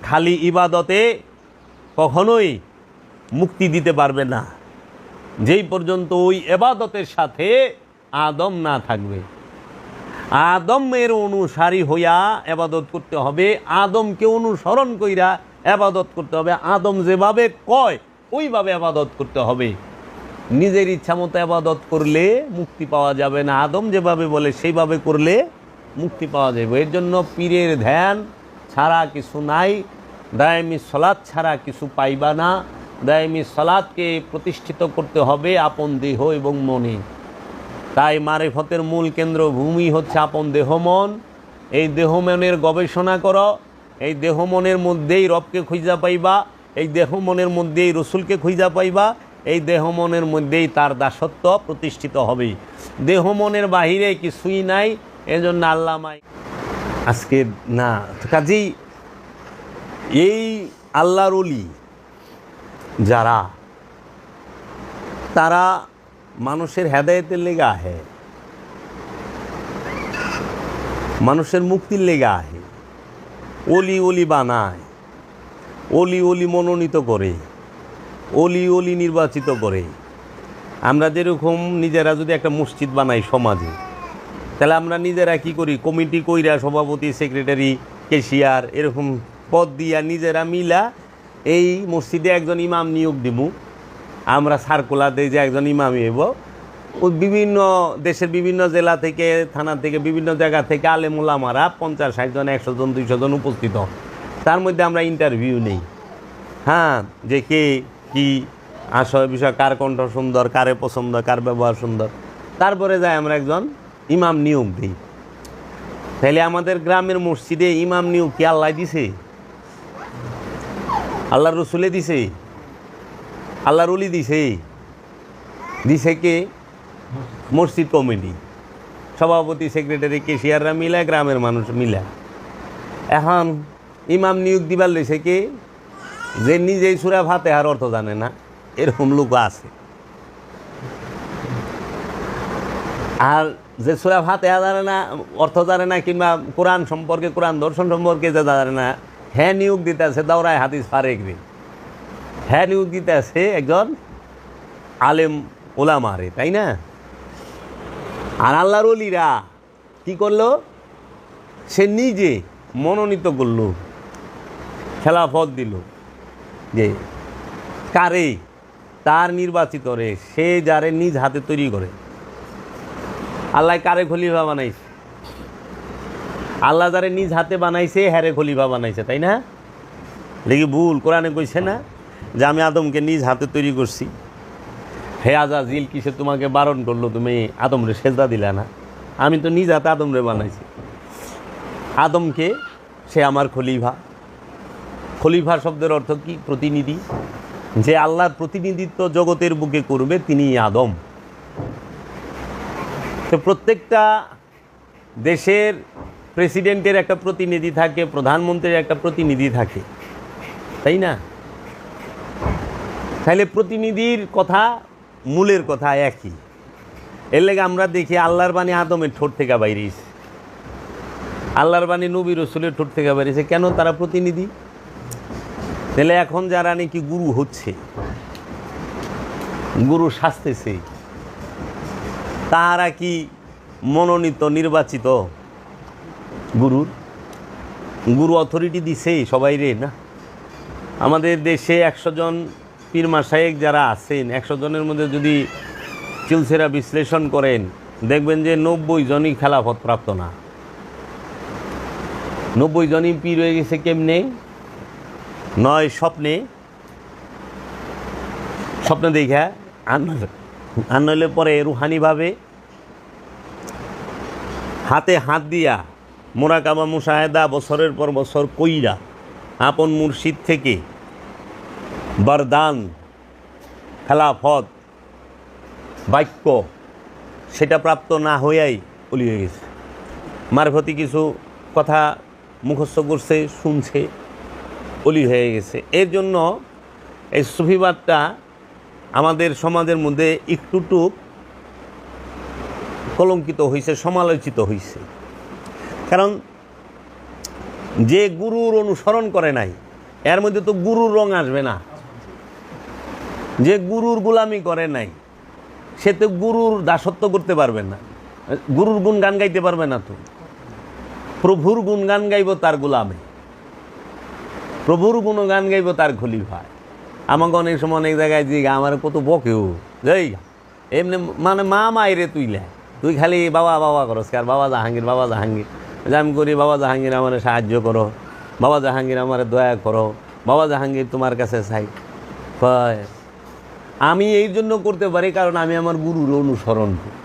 খালি ইবাদতে কখনোই মুক্তি দিতে পারবে না, যেই পর্যন্ত ওই ইবাদতের সাথে আদম না থাকবে। আদমের অনুসারী হইয়া ইবাদত করতে হবে, আদমকে অনুসরণ কইরা ইবাদত করতে হবে। আদম যেভাবে কয় ওইভাবে ইবাদত করতে হবে। নিজের ইচ্ছা মতো ইবাদত করলে মুক্তি পাওয়া যাবে না, আদম যেভাবে বলে সেইভাবে করলে মুক্তি পাওয়া যাবে। এর জন্য পীরের ধ্যান ছাড়া কিছু নাই, দায়েমি সলাৎ ছাড়া কিছু পাইবা না। দায়েমি সলাৎকে প্রতিষ্ঠিত করতে হবে আপন দেহ এবং মনে। তাই মারিফতের মূল কেন্দ্র ভূমি হচ্ছে আপন দেহ মন। এই দেহ মনের গবেষণা করো, এই দেহ মনের মধ্যেই রবকে খুঁজা পাইবা, এই দেহ মনের মধ্যেই রসুলকে খুঁজা পাইবা, এই দেহ মনের মধ্যেই তার দাসত্ব প্রতিষ্ঠিত হবে। দেহ মনের বাহিরে কিছুই নাই। এজন্য আল্লামাই আজকে না কাজেই এই আল্লাহর ওলি যারা, তারা মানুষের হেদায়েতের লেগা আহে, মানুষের মুক্তির লেগা আহে, ওলি ওলি বানায়, ওলি ওলি মনোনীত করে, ওলি ওলি নির্বাচিত করে। আমরা যেরকম নিজেরা যদি একটা মসজিদ বানাই সমাজে, তাহলে আমরা নিজেরা কি করি, কমিটি কইরা সভাপতি, সেক্রেটারি, ক্যাশিয়ার এরকম পদ দিয়া নিজেরা মিলা এই মসজিদে একজন ইমাম নিয়োগ দিব। আমরা সার্কুলার দিই যে একজন ইমাম হইব। বিভিন্ন দেশের বিভিন্ন জেলা থেকে, থানা থেকে, বিভিন্ন জায়গা থেকে আলেম ওলামারা 50-60 জন, 100 জন, 200 জন উপস্থিত। তার মধ্যে আমরা ইন্টারভিউ নেই, হ্যাঁ, যে কে কি আসয় বিষয়, কার কণ্ঠ সুন্দর, কারে পছন্দ, কার ব্যবহার সুন্দর। তারপরে যাই আমরা একজন ইমাম নিয়োগ দিই। তাহলে আমাদের গ্রামের মসজিদে ইমাম নিয়োগ কি আল্লাহ দিছে? আল্লাহর রসুলে দিছে? আল্লাহর ওলি দিছে? দিছে কে? মসজিদ কমিটি, সভাপতি, সেক্রেটারি, ক্যাশিয়াররা মিলা, গ্রামের মানুষ মিলা। এখন ইমাম নিয়োগ দিবার লইছে কে? যে নিজেই সূরা ফাতিহার অর্থ জানে না, এরকম লোক আছে। আর যে সূরা ফাতিহা জানে না, অর্থ জানে না, কিংবা কোরআন সম্পর্কে, কোরআন দর্শন সম্পর্কে যে জানে না, হ্যাঁ নিয়োগ দিতে আছে দাওরায় হাদিস ফারেকরে, হ্যাঁ নিয়োগ দিতে আছে একজন আলেম ওলামারে, তাই না? আর আল্লাহর ওলিরা কি করলো? সে নিজে মনোনীত করলো, খেলাফত দিল, যে কারে? তার নির্বাচিত রে, সে যারে নিজ হাতে তৈরি করে। আল্লাহ কারে খলিফা বানাইছে? আল্লাহ যারে নিজ হাতে বানাইছে হ্যারে খলিফা বানাইছে, তাই না? দেখি ভুল কোরআনে কইছে না যে আমি আদমকে নিজ হাতে তৈরি করছি? হে আজাজিল, কিসে তোমাকে বারণ করলো, তুমি আদমরে সেজদা দিলা না? আমি তো নিজ হাতে আদমরে বানাইছি। আদমকে সে আমার খলিফা। খলিফা শব্দের অর্থ কি? প্রতিনিধি। যে আল্লাহর প্রতিনিধিত্ব জগতের বুকে করবে তিনি আদম। তো প্রত্যেকটা দেশের প্রেসিডেন্টের একটা প্রতিনিধি থাকে, প্রধানমন্ত্রীর একটা প্রতিনিধি থাকে, তাই না? তাহলে প্রতিনিধির কথা, মূলের কথা একই। এর লেগে আমরা দেখি আল্লাহর বাণী আদমের ঠোঁট থেকে বাইরেছে, আল্লাহর বাণী নবী রসুলের ঠোঁট থেকে বাইরেছে। কেন? তারা প্রতিনিধি। তাহলে এখন যারা নাকি গুরু হচ্ছে, গুরু সাজতেছে, তারা কি মনোনীত, নির্বাচিত গুরুর? গুরু অথরিটি দিছে সবাই রে না? আমাদের দেশে 100 জন পীর মাশায়েখ যারা আছেন, 100 জনের মধ্যে যদি চিলসেরা বিশ্লেষণ করেন, দেখবেন যে 90 জনই খেলাফত প্রাপ্ত না। 90 জনই পীর হয়ে গেছে কেমনে? নয় স্বপ্নে, স্বপ্ন দেখা, আর নইলে পরে রুহানিভাবে হাতে হাত দিয়া মোরাকাবা মুশাহেদা বছরের পর বছর কইরা আপন মুর্শিদ থেকে বরদান, খেলাফত, বাক্য সেটা প্রাপ্ত না হইয়াই ওলি হয়ে গেছে। মারফতি কিছু কথা মুখস্থ করছে, শুনছে, ওলি হয়ে গেছে। এর জন্য এই সুফিবাদটা আমাদের সমাজের মধ্যে একটু কলঙ্কিত হয়েছে, সমালোচিত হয়েছে। কারণ যে গুরুর অনুসরণ করে নাই এর মধ্যে তো গুরুর রং আসবে না। যে গুরুর গোলামি করে নাই সে তো গুরুর দাসত্ব করতে পারবে না, গুরুর গুণগান গাইতে পারবে না। তো প্রভুর গুণগান গাইব তার গোলামে, প্রভুর গুণগান গাইব তার খলিফায়। আমাকে অনেক সময় অনেক জায়গায় যে আমার কত বকেও যাই এমনি মানে মা মায়েরে তুই খালি বাবা বাবা করস, আর বাবা জাহাঙ্গীর বাবা জাহাঙ্গীর যে আমি করি, বাবা জাহাঙ্গীর আমার সাহায্য করো, বাবা জাহাঙ্গীর আমার দয়া করো, বাবা জাহাঙ্গীর তোমার কাছে চাই। আমি এই জন্য করতে পারি কারণ আমি আমার গুরুর অনুসরণ করি।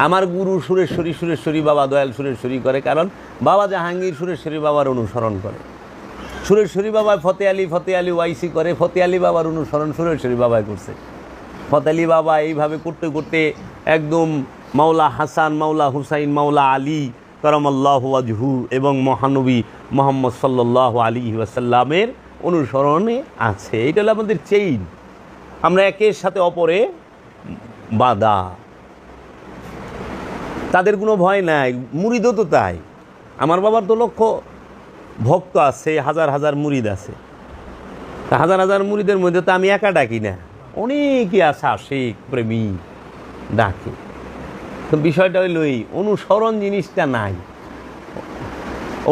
আমার গুরু সুরেশ্বরী বাবা দয়াল সুরেশ্বরী করে, কারণ বাবা জাহাঙ্গীর সুরেশ্বরী বাবার অনুসরণ করে। সুরেশ্বরী বাবা ফতে আলী ওয়াইসি করে, ফতে আলী বাবার অনুসরণ সুরেশ্বরী বাবাই করছে। ফতে আলী বাবা এইভাবে করতে করতে একদম মাওলা হাসান, মাওলা হুসাইন, মাওলা আলী করমাল্লাহু ওয়াজহু এবং মহানবী মুহাম্মদ সাল্লাল্লাহু আলাইহি ওয়াসাল্লামের অনুসরণে আছে। এটা হলো আমাদের চেইন, আমরা একের সাথে অপরে বাঁধা। তাদের কোনো ভয় নাই, মুরিদও তো তাই। আমার বাবার তো লক্ষ ভক্ত আছে, হাজার হাজার মুরিদ আছে। তা হাজার হাজার মুরিদের মধ্যে তো আমি একা ডাকি না, অনেকই আছে আশিক প্রেমী ডাকে। তো বিষয়টা হইল এই অনুসরণ জিনিসটা নাই।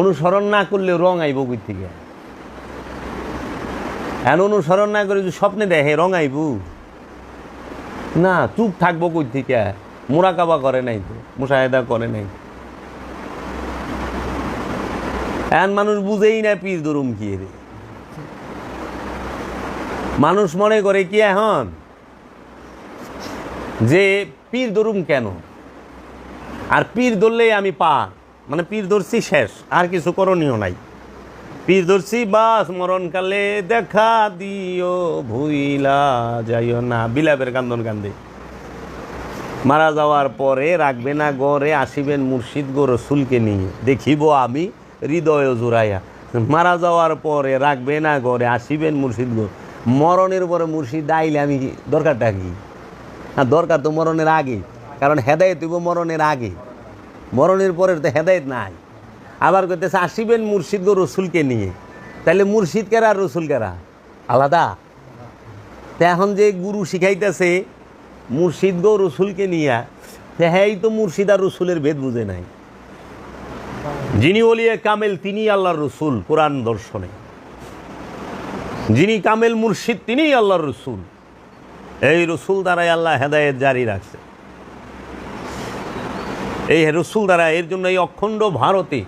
অনুসরণ না করলে রং আইব কই থেকে? এখন অনুসরণ না করে যদি স্বপ্নে দেখে রং আইব না, চুপ থাকবো কই থেকে? মোরাকাবা করে নাই তো, মুশাহেদা করে নাই। এখন মানুষ বুঝেই না পীর দরুম কি রে। মানুষ মনে করে কি এখন যে পীর দরুম কেন, আর পীর ধরলেই আমি মানে পীর ধরছি শেষ, আর কিছু করণীয় নাই। পীর ধরছি বাস, মরণকালে দেখা দিও ভুইলা যাইও না, বিলাপের কান্দন কান্দে। মারা যাওয়ার পরে রাখবে না গড়ে, আসিবেন মুর্শিদ গো রসুলকে নিয়ে, দেখিব আমি হৃদয় জুড়াইয়া। মারা যাওয়ার পরে রাখবে না গড়ে, আসিবেন মুর্শিদ গো। মরণের পরে মুর্শিদ আইলে আমি দরকারটা কি? হ্যাঁ, দরকার তো মরণের আগে, কারণ হেদায়েত হইব মরণের আগে, মরণের পরের তো হেদায়েত নাই। আবার কইতেছে আসিবেন মুর্শিদ গো রসুলকে নিয়ে, তাহলে মুর্শিদ কারা আর রসুল কারা? আলাদা। তো এখন যে গুরু শিখাইতেছে মুর্শিদ গো রসুলকে নিয়ে, হ্যাঁ তো মুর্শিদ আর রসুলের ভেদ বুঝে নাই। যিনি ওলিয়ে কামেল তিনি আল্লাহর রসুল কোরআন দর্শনে, যিনি কামেল মুর্শিদ তিনি আল্লাহর রসুল। এই রসুল দ্বারাই আল্লাহ হেদায়েত জারি রাখছে, এই রসুল দ্বারা। এর জন্য এই অখণ্ড ভারতে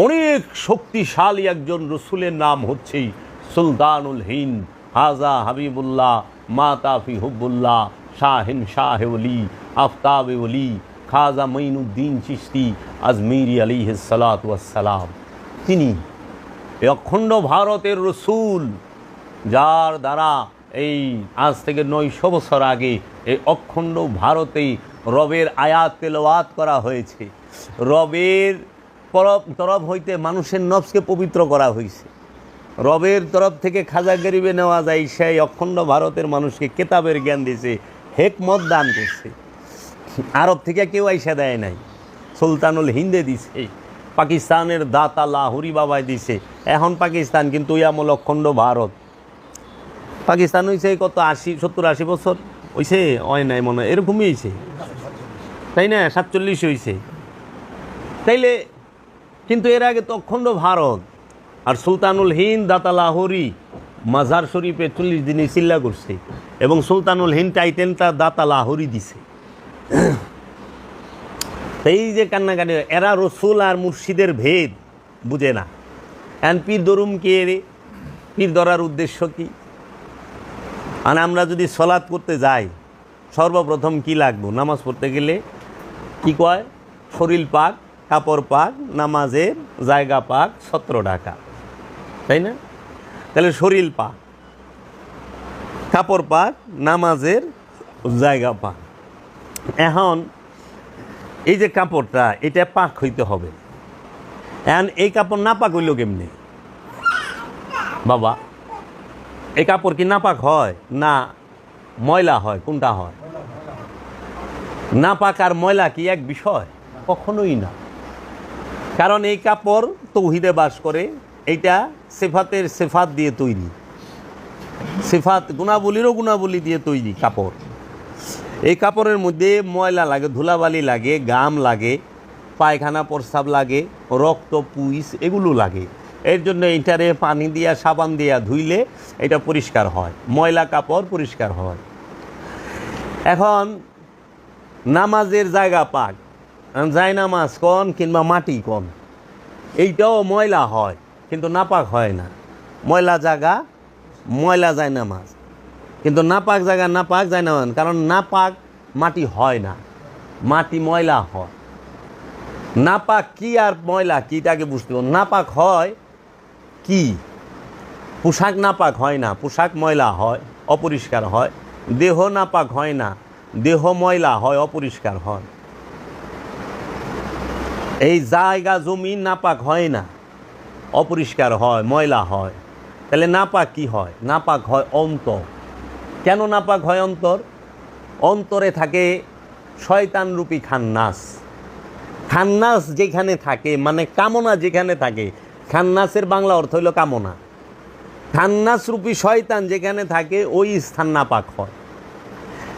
অনেক শক্তিশালী একজন রসুলের নাম হচ্ছে সুলতানুল হিন্দ, হাজা হাবিবুল্লাহ, মাতাফি হুব্বুল্লাহ, শাহিন শাহেওলি, আফতাব ওলি, খাজা মঈনুদ্দিন চিশতি আজমিরি আলাইহিস সালাতু ওয়াস সালাম। তিনি এই অখণ্ড ভারতের রসুল, যার দ্বারা এই আজ থেকে 900 বছর আগে এই অখণ্ড ভারতেই রবের আয়াত তেলাওয়াত করা হয়েছে। রবের তরফ হইতে মানুষের নফসকে পবিত্র করা হয়েছে। রবের তরফ থেকে খাজা গরিবে নেওয়া যায়, সেই অখণ্ড ভারতের মানুষকে কেতাবের জ্ঞান দিয়েছে, হেকমত দান করছে। আরব থেকে কেউ আইসা দেয় নাই, সুলতানুল হিন্দে দিছে, পাকিস্তানের দাতা লাহুরি বাবাই দিছে। এখন পাকিস্তান কিন্তু ইয়ামল অখণ্ড ভারত। পাকিস্তান হয়েছে কত 70-80 বছর হয়েছে, হয় নাই মনে হয়, এরকমই হয়েছে তাই না? 47 হয়েছে তাইলে। কিন্তু এর আগে তো অখণ্ড ভারত। আর সুলতানুল হিন্দ দাতা লাহোরি মাজার শরীফে 40 দিনে চিল্লা করছে, এবং সুলতানুল হিন্দ টাইটেনটা দাতা লাহোরি দিছে। এই যে কান্নাকাটি, এরা রসুল আর মুর্শিদের ভেদ বুঝে না। এখন পীর দরুম কে রে? পীর ধরার উদ্দেশ্য কি? মানে আমরা যদি সলাৎ করতে যাই, সর্বপ্রথম কি লাগবো? নামাজ পড়তে গেলে কি কয়? শরীর পাক, কাপড় পাক, নামাজের জায়গা পাক, ছত্র ঢাকা, তাই না? তাহলে শরীর পাক, কাপড় পাক, নামাজের জায়গা পাক। এখন এই যে কাপড়টা, এটা পাক হইতে হবে। এখন এই কাপড় না পাক হইল কেমনি বাবা? এই কাপড় কি নাপাক হয় না ময়লা হয়? কোনটা হয়? নাপাক আর ময়লা কি এক বিষয়? কখনোই না। কারণ এই কাপড় তৌহিদে বাস করে, এইটা সিফাতের সিফাত দিয়ে তৈরি, সিফাত গুণাবলীরও গুণাবলী দিয়ে তৈরি কাপড়। এই কাপড়ের মধ্যে ময়লা লাগে, ধুলাবালি লাগে, গাম লাগে, পায়খানা প্রস্রাব লাগে, রক্ত পুইস এগুলো লাগে। এর জন্য এইটারে পানি দিয়া সাবান দিয়া ধুইলে এটা পরিষ্কার হয়, ময়লা কাপড় পরিষ্কার হয়। এখন নামাজের জায়গা পাক, যায় নামাজ কন কিংবা মাটি কন, এইটাও ময়লা হয় কিন্তু নাপাক হয় না। ময়লা জায়গা ময়লা যায় নামাজ, কিন্তু নাপাক জায়গা নাপাক যায় না, কারণ নাপাক মাটি হয় না, মাটি ময়লা হয়। নাপাক কি আর ময়লা কি তাকে বুঝতে হবে। নাপাক হয় কি, পোশাক নাপাক হয় না, পোশাক ময়লা হয়, অপরিষ্কার হয়। দেহ নাপাক হয় না, দেহ ময়লা হয়, অপরিষ্কার হয়। এই জায়গা জমি নাপাক হয় না, অপরিষ্কার হয়, ময়লা হয়। তাহলে নাপাক কি হয়? নাপাক হয় অন্তর। কেন নাপাক হয় অন্তর? অন্তরে থাকে শয়তানরূপী খান্নাস। খান্নাস যেখানে থাকে, মানে কামনা যেখানে থাকে, খান্নাসের বাংলা অর্থ হইল কামনা। খান্নাস রূপী শয়তান যেখানে থাকে ওই স্থান নাপাক হয়।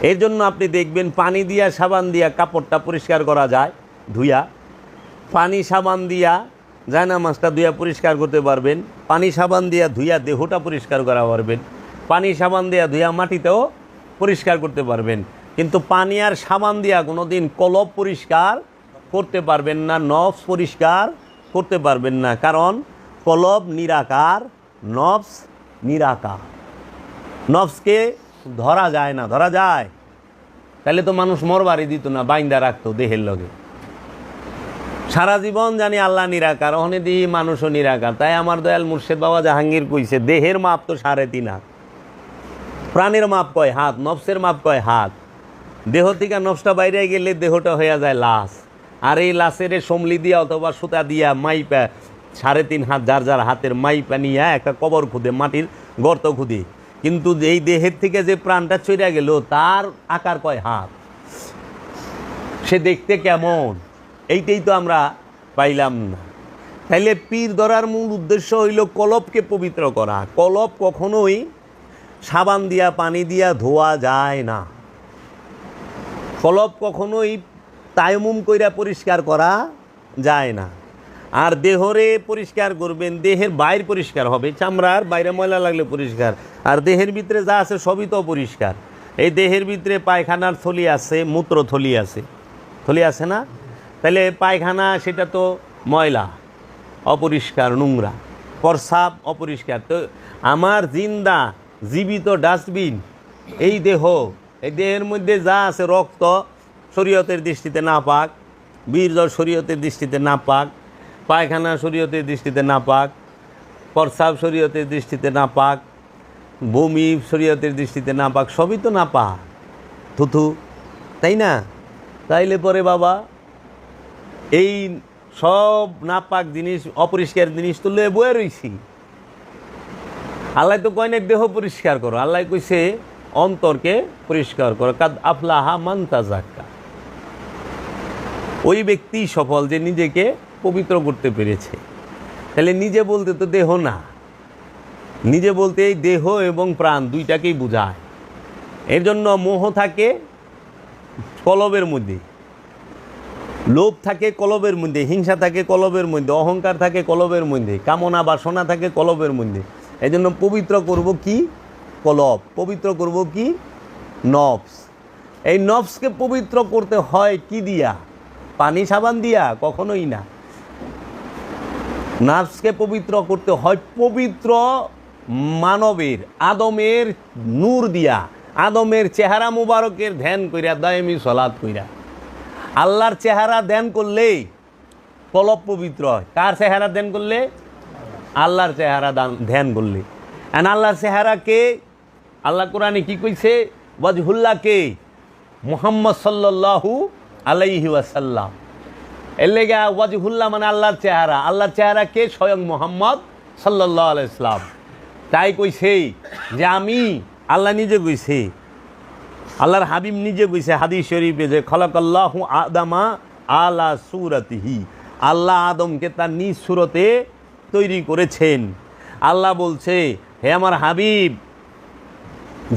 এর জন্য আপনি দেখবেন পানি দিয়া সাবান দিয়া কাপড়টা পরিষ্কার করা যায় ধুইয়া, পানি সাবান দিয়া জায়নামাজটা ধুইয়া পরিষ্কার করতে পারবেন, পানি সাবান দিয়া ধুইয়া দেহটা পরিষ্কার করা পারবেন, পানি সাবান দিয়া ধুইয়া মাটিতেও পরিষ্কার করতে পারবেন। কিন্তু পানি আর সাবান দিয়া কোনো দিন কলব পরিষ্কার করতে পারবেন না, নফস পরিষ্কার করতে পারবেন না। কারণ কলব নিরাকার, নফস নিরাকার। নফসকে ধরা যায় না, ধরা যায় তাহলে তো মানুষ মরবারি দিত না, বাইন্দা রাখতো দেহের লগে। সারা জীবন জানি আল্লাহ নিরাকার, ওখানে দিই মানুষও নিরাকার। তাই আমার দয়াল মুর্শেদ বাবা জাহাঙ্গীর কইছে, দেহের মাপ তো 3.5 হাত, প্রাণের মাপ কয় হাত, নফসের মাপ কয় হাত। দেহ থেকে নফসটা বাইরে গেলে দেহটা হয়ে যায় লাশ, আর এই লাশের সমলি দিয়া অথবা সুতা দিয়া মাইপা 3.5 হাত যার যার হাতের মাইপা নিয়ে একটা কবর খুদে, মাটির গর্ত খুদে। কিন্তু এই দেহের থেকে যে প্রাণটা চইরা গেল তার আকার কয় হাত, সে দেখতে কেমন, এইটাই তো আমরা পাইলাম না। তাইলে পীর ধরার মূল উদ্দেশ্য হইল কলবকে পবিত্র করা। কলব কখনোই সাবান দিয়া পানি দিয়া ধোয়া যায় না, কলব কখনোই তায়াম্মুম কইরা পরিষ্কার করা যায় না। আর দেহরে পরিষ্কার করবেন, দেহের বাইর পরিষ্কার হবে, চামড়ার বাইরে ময়লা লাগলে পরিষ্কার, আর দেহের ভিতরে যা আছে সবই তো পরিষ্কার। এই দেহের ভিতরে পায়খানার থলি আছে, মূত্র থলি আছে, থলি আছে না? তাহলে পায়খানা সেটা তো ময়লা, অপরিষ্কার, নোংরা, প্রস্রাব অপরিষ্কার। তো আমার জিন্দা জীবিত ডাস্টবিন এই দেহ, এই দেহের মধ্যে যা আছে, রক্ত শরীয়তের দৃষ্টিতে নাপাক, বীর্য শরীয়তের দৃষ্টিতে নাপাক, পায়খানা শরীয়তের দৃষ্টিতে নাপাক, প্রস্রাব শরীয়তের দৃষ্টিতে নাপাক, বমি শরীয়তের দৃষ্টিতে নাপাক, সবই তো নাপাক, থুথু, তাই না? তাইলে পরে বাবা এই সব নাপাক জিনিস, অপরিষ্কার জিনিস তো লয়ে বয়ে রইছি। আল্লাহ তো কয় না দেহ পরিষ্কার করো, আল্লাহ কইছে অন্তরকে পরিষ্কার করো। কাদ আফলাহা মান তাযাক্কা, ওই ব্যক্তি সফল যে নিজেকে পবিত্র করতে পেরেছে। তাহলে নিজে বলতে তো দেহ না, নিজে বলতে এই দেহ এবং প্রাণ দুইটাকেই বোঝায়। এর জন্য মোহ থাকে কলবের মধ্যে, লোভ থাকে কলবের মধ্যে, হিংসা থাকে কলবের মধ্যে, অহংকার থাকে কলবের মধ্যে, কামনা বাসনা থাকে কলবের মধ্যে। এই জন্য পবিত্র করব কি? কলব। পবিত্র করব কি? নফস। এই নফসকে পবিত্র করতে হয় কি দিয়া? পানি সাবান দিয়া? কখনোই না। নফসকে পবিত্র করতে হয় পবিত্র মানবের, আদমের নূর দিয়া, আদমের চেহারা মুবারকের ধ্যান কইরা, দায়েমি সালাত কইরা। আল্লাহর চেহারা ধ্যান করলে কলব পবিত্র হয়। কার চেহারা ধ্যান করলে? আল্লাহর চেহারা ধ্যান করলে। এন্ড আল্লাহর চেহারা কে? আল্লাহ কোরআনে কি কইছে? ওয়াজহুল্লাহ কে? মুহাম্মদ সাল্লাল্লাহু আলাইহি ওয়াসাল্লাম। এর লেগে ওয়াজহুল্লাহ মানে আল্লাহর চেহারা। আল্লাহর চেহারা কে? স্বয়ং মুহাম্মদ সাল্লাল্লাহু আলাইহি সাল্লাম। তাই কইছে যে আমি, আল্লাহ নিজে কইছে, আল্লাহর হাবিব নিজে কইছে হাদিস শরীফে যে খলাকাল্লাহু আদামা আলা সূরাতিহি, আল্লাহ আদমকে তার নিজ সুরতে তৈরি করেছেন। আল্লাহ বলছে, হে আমার হাবিব,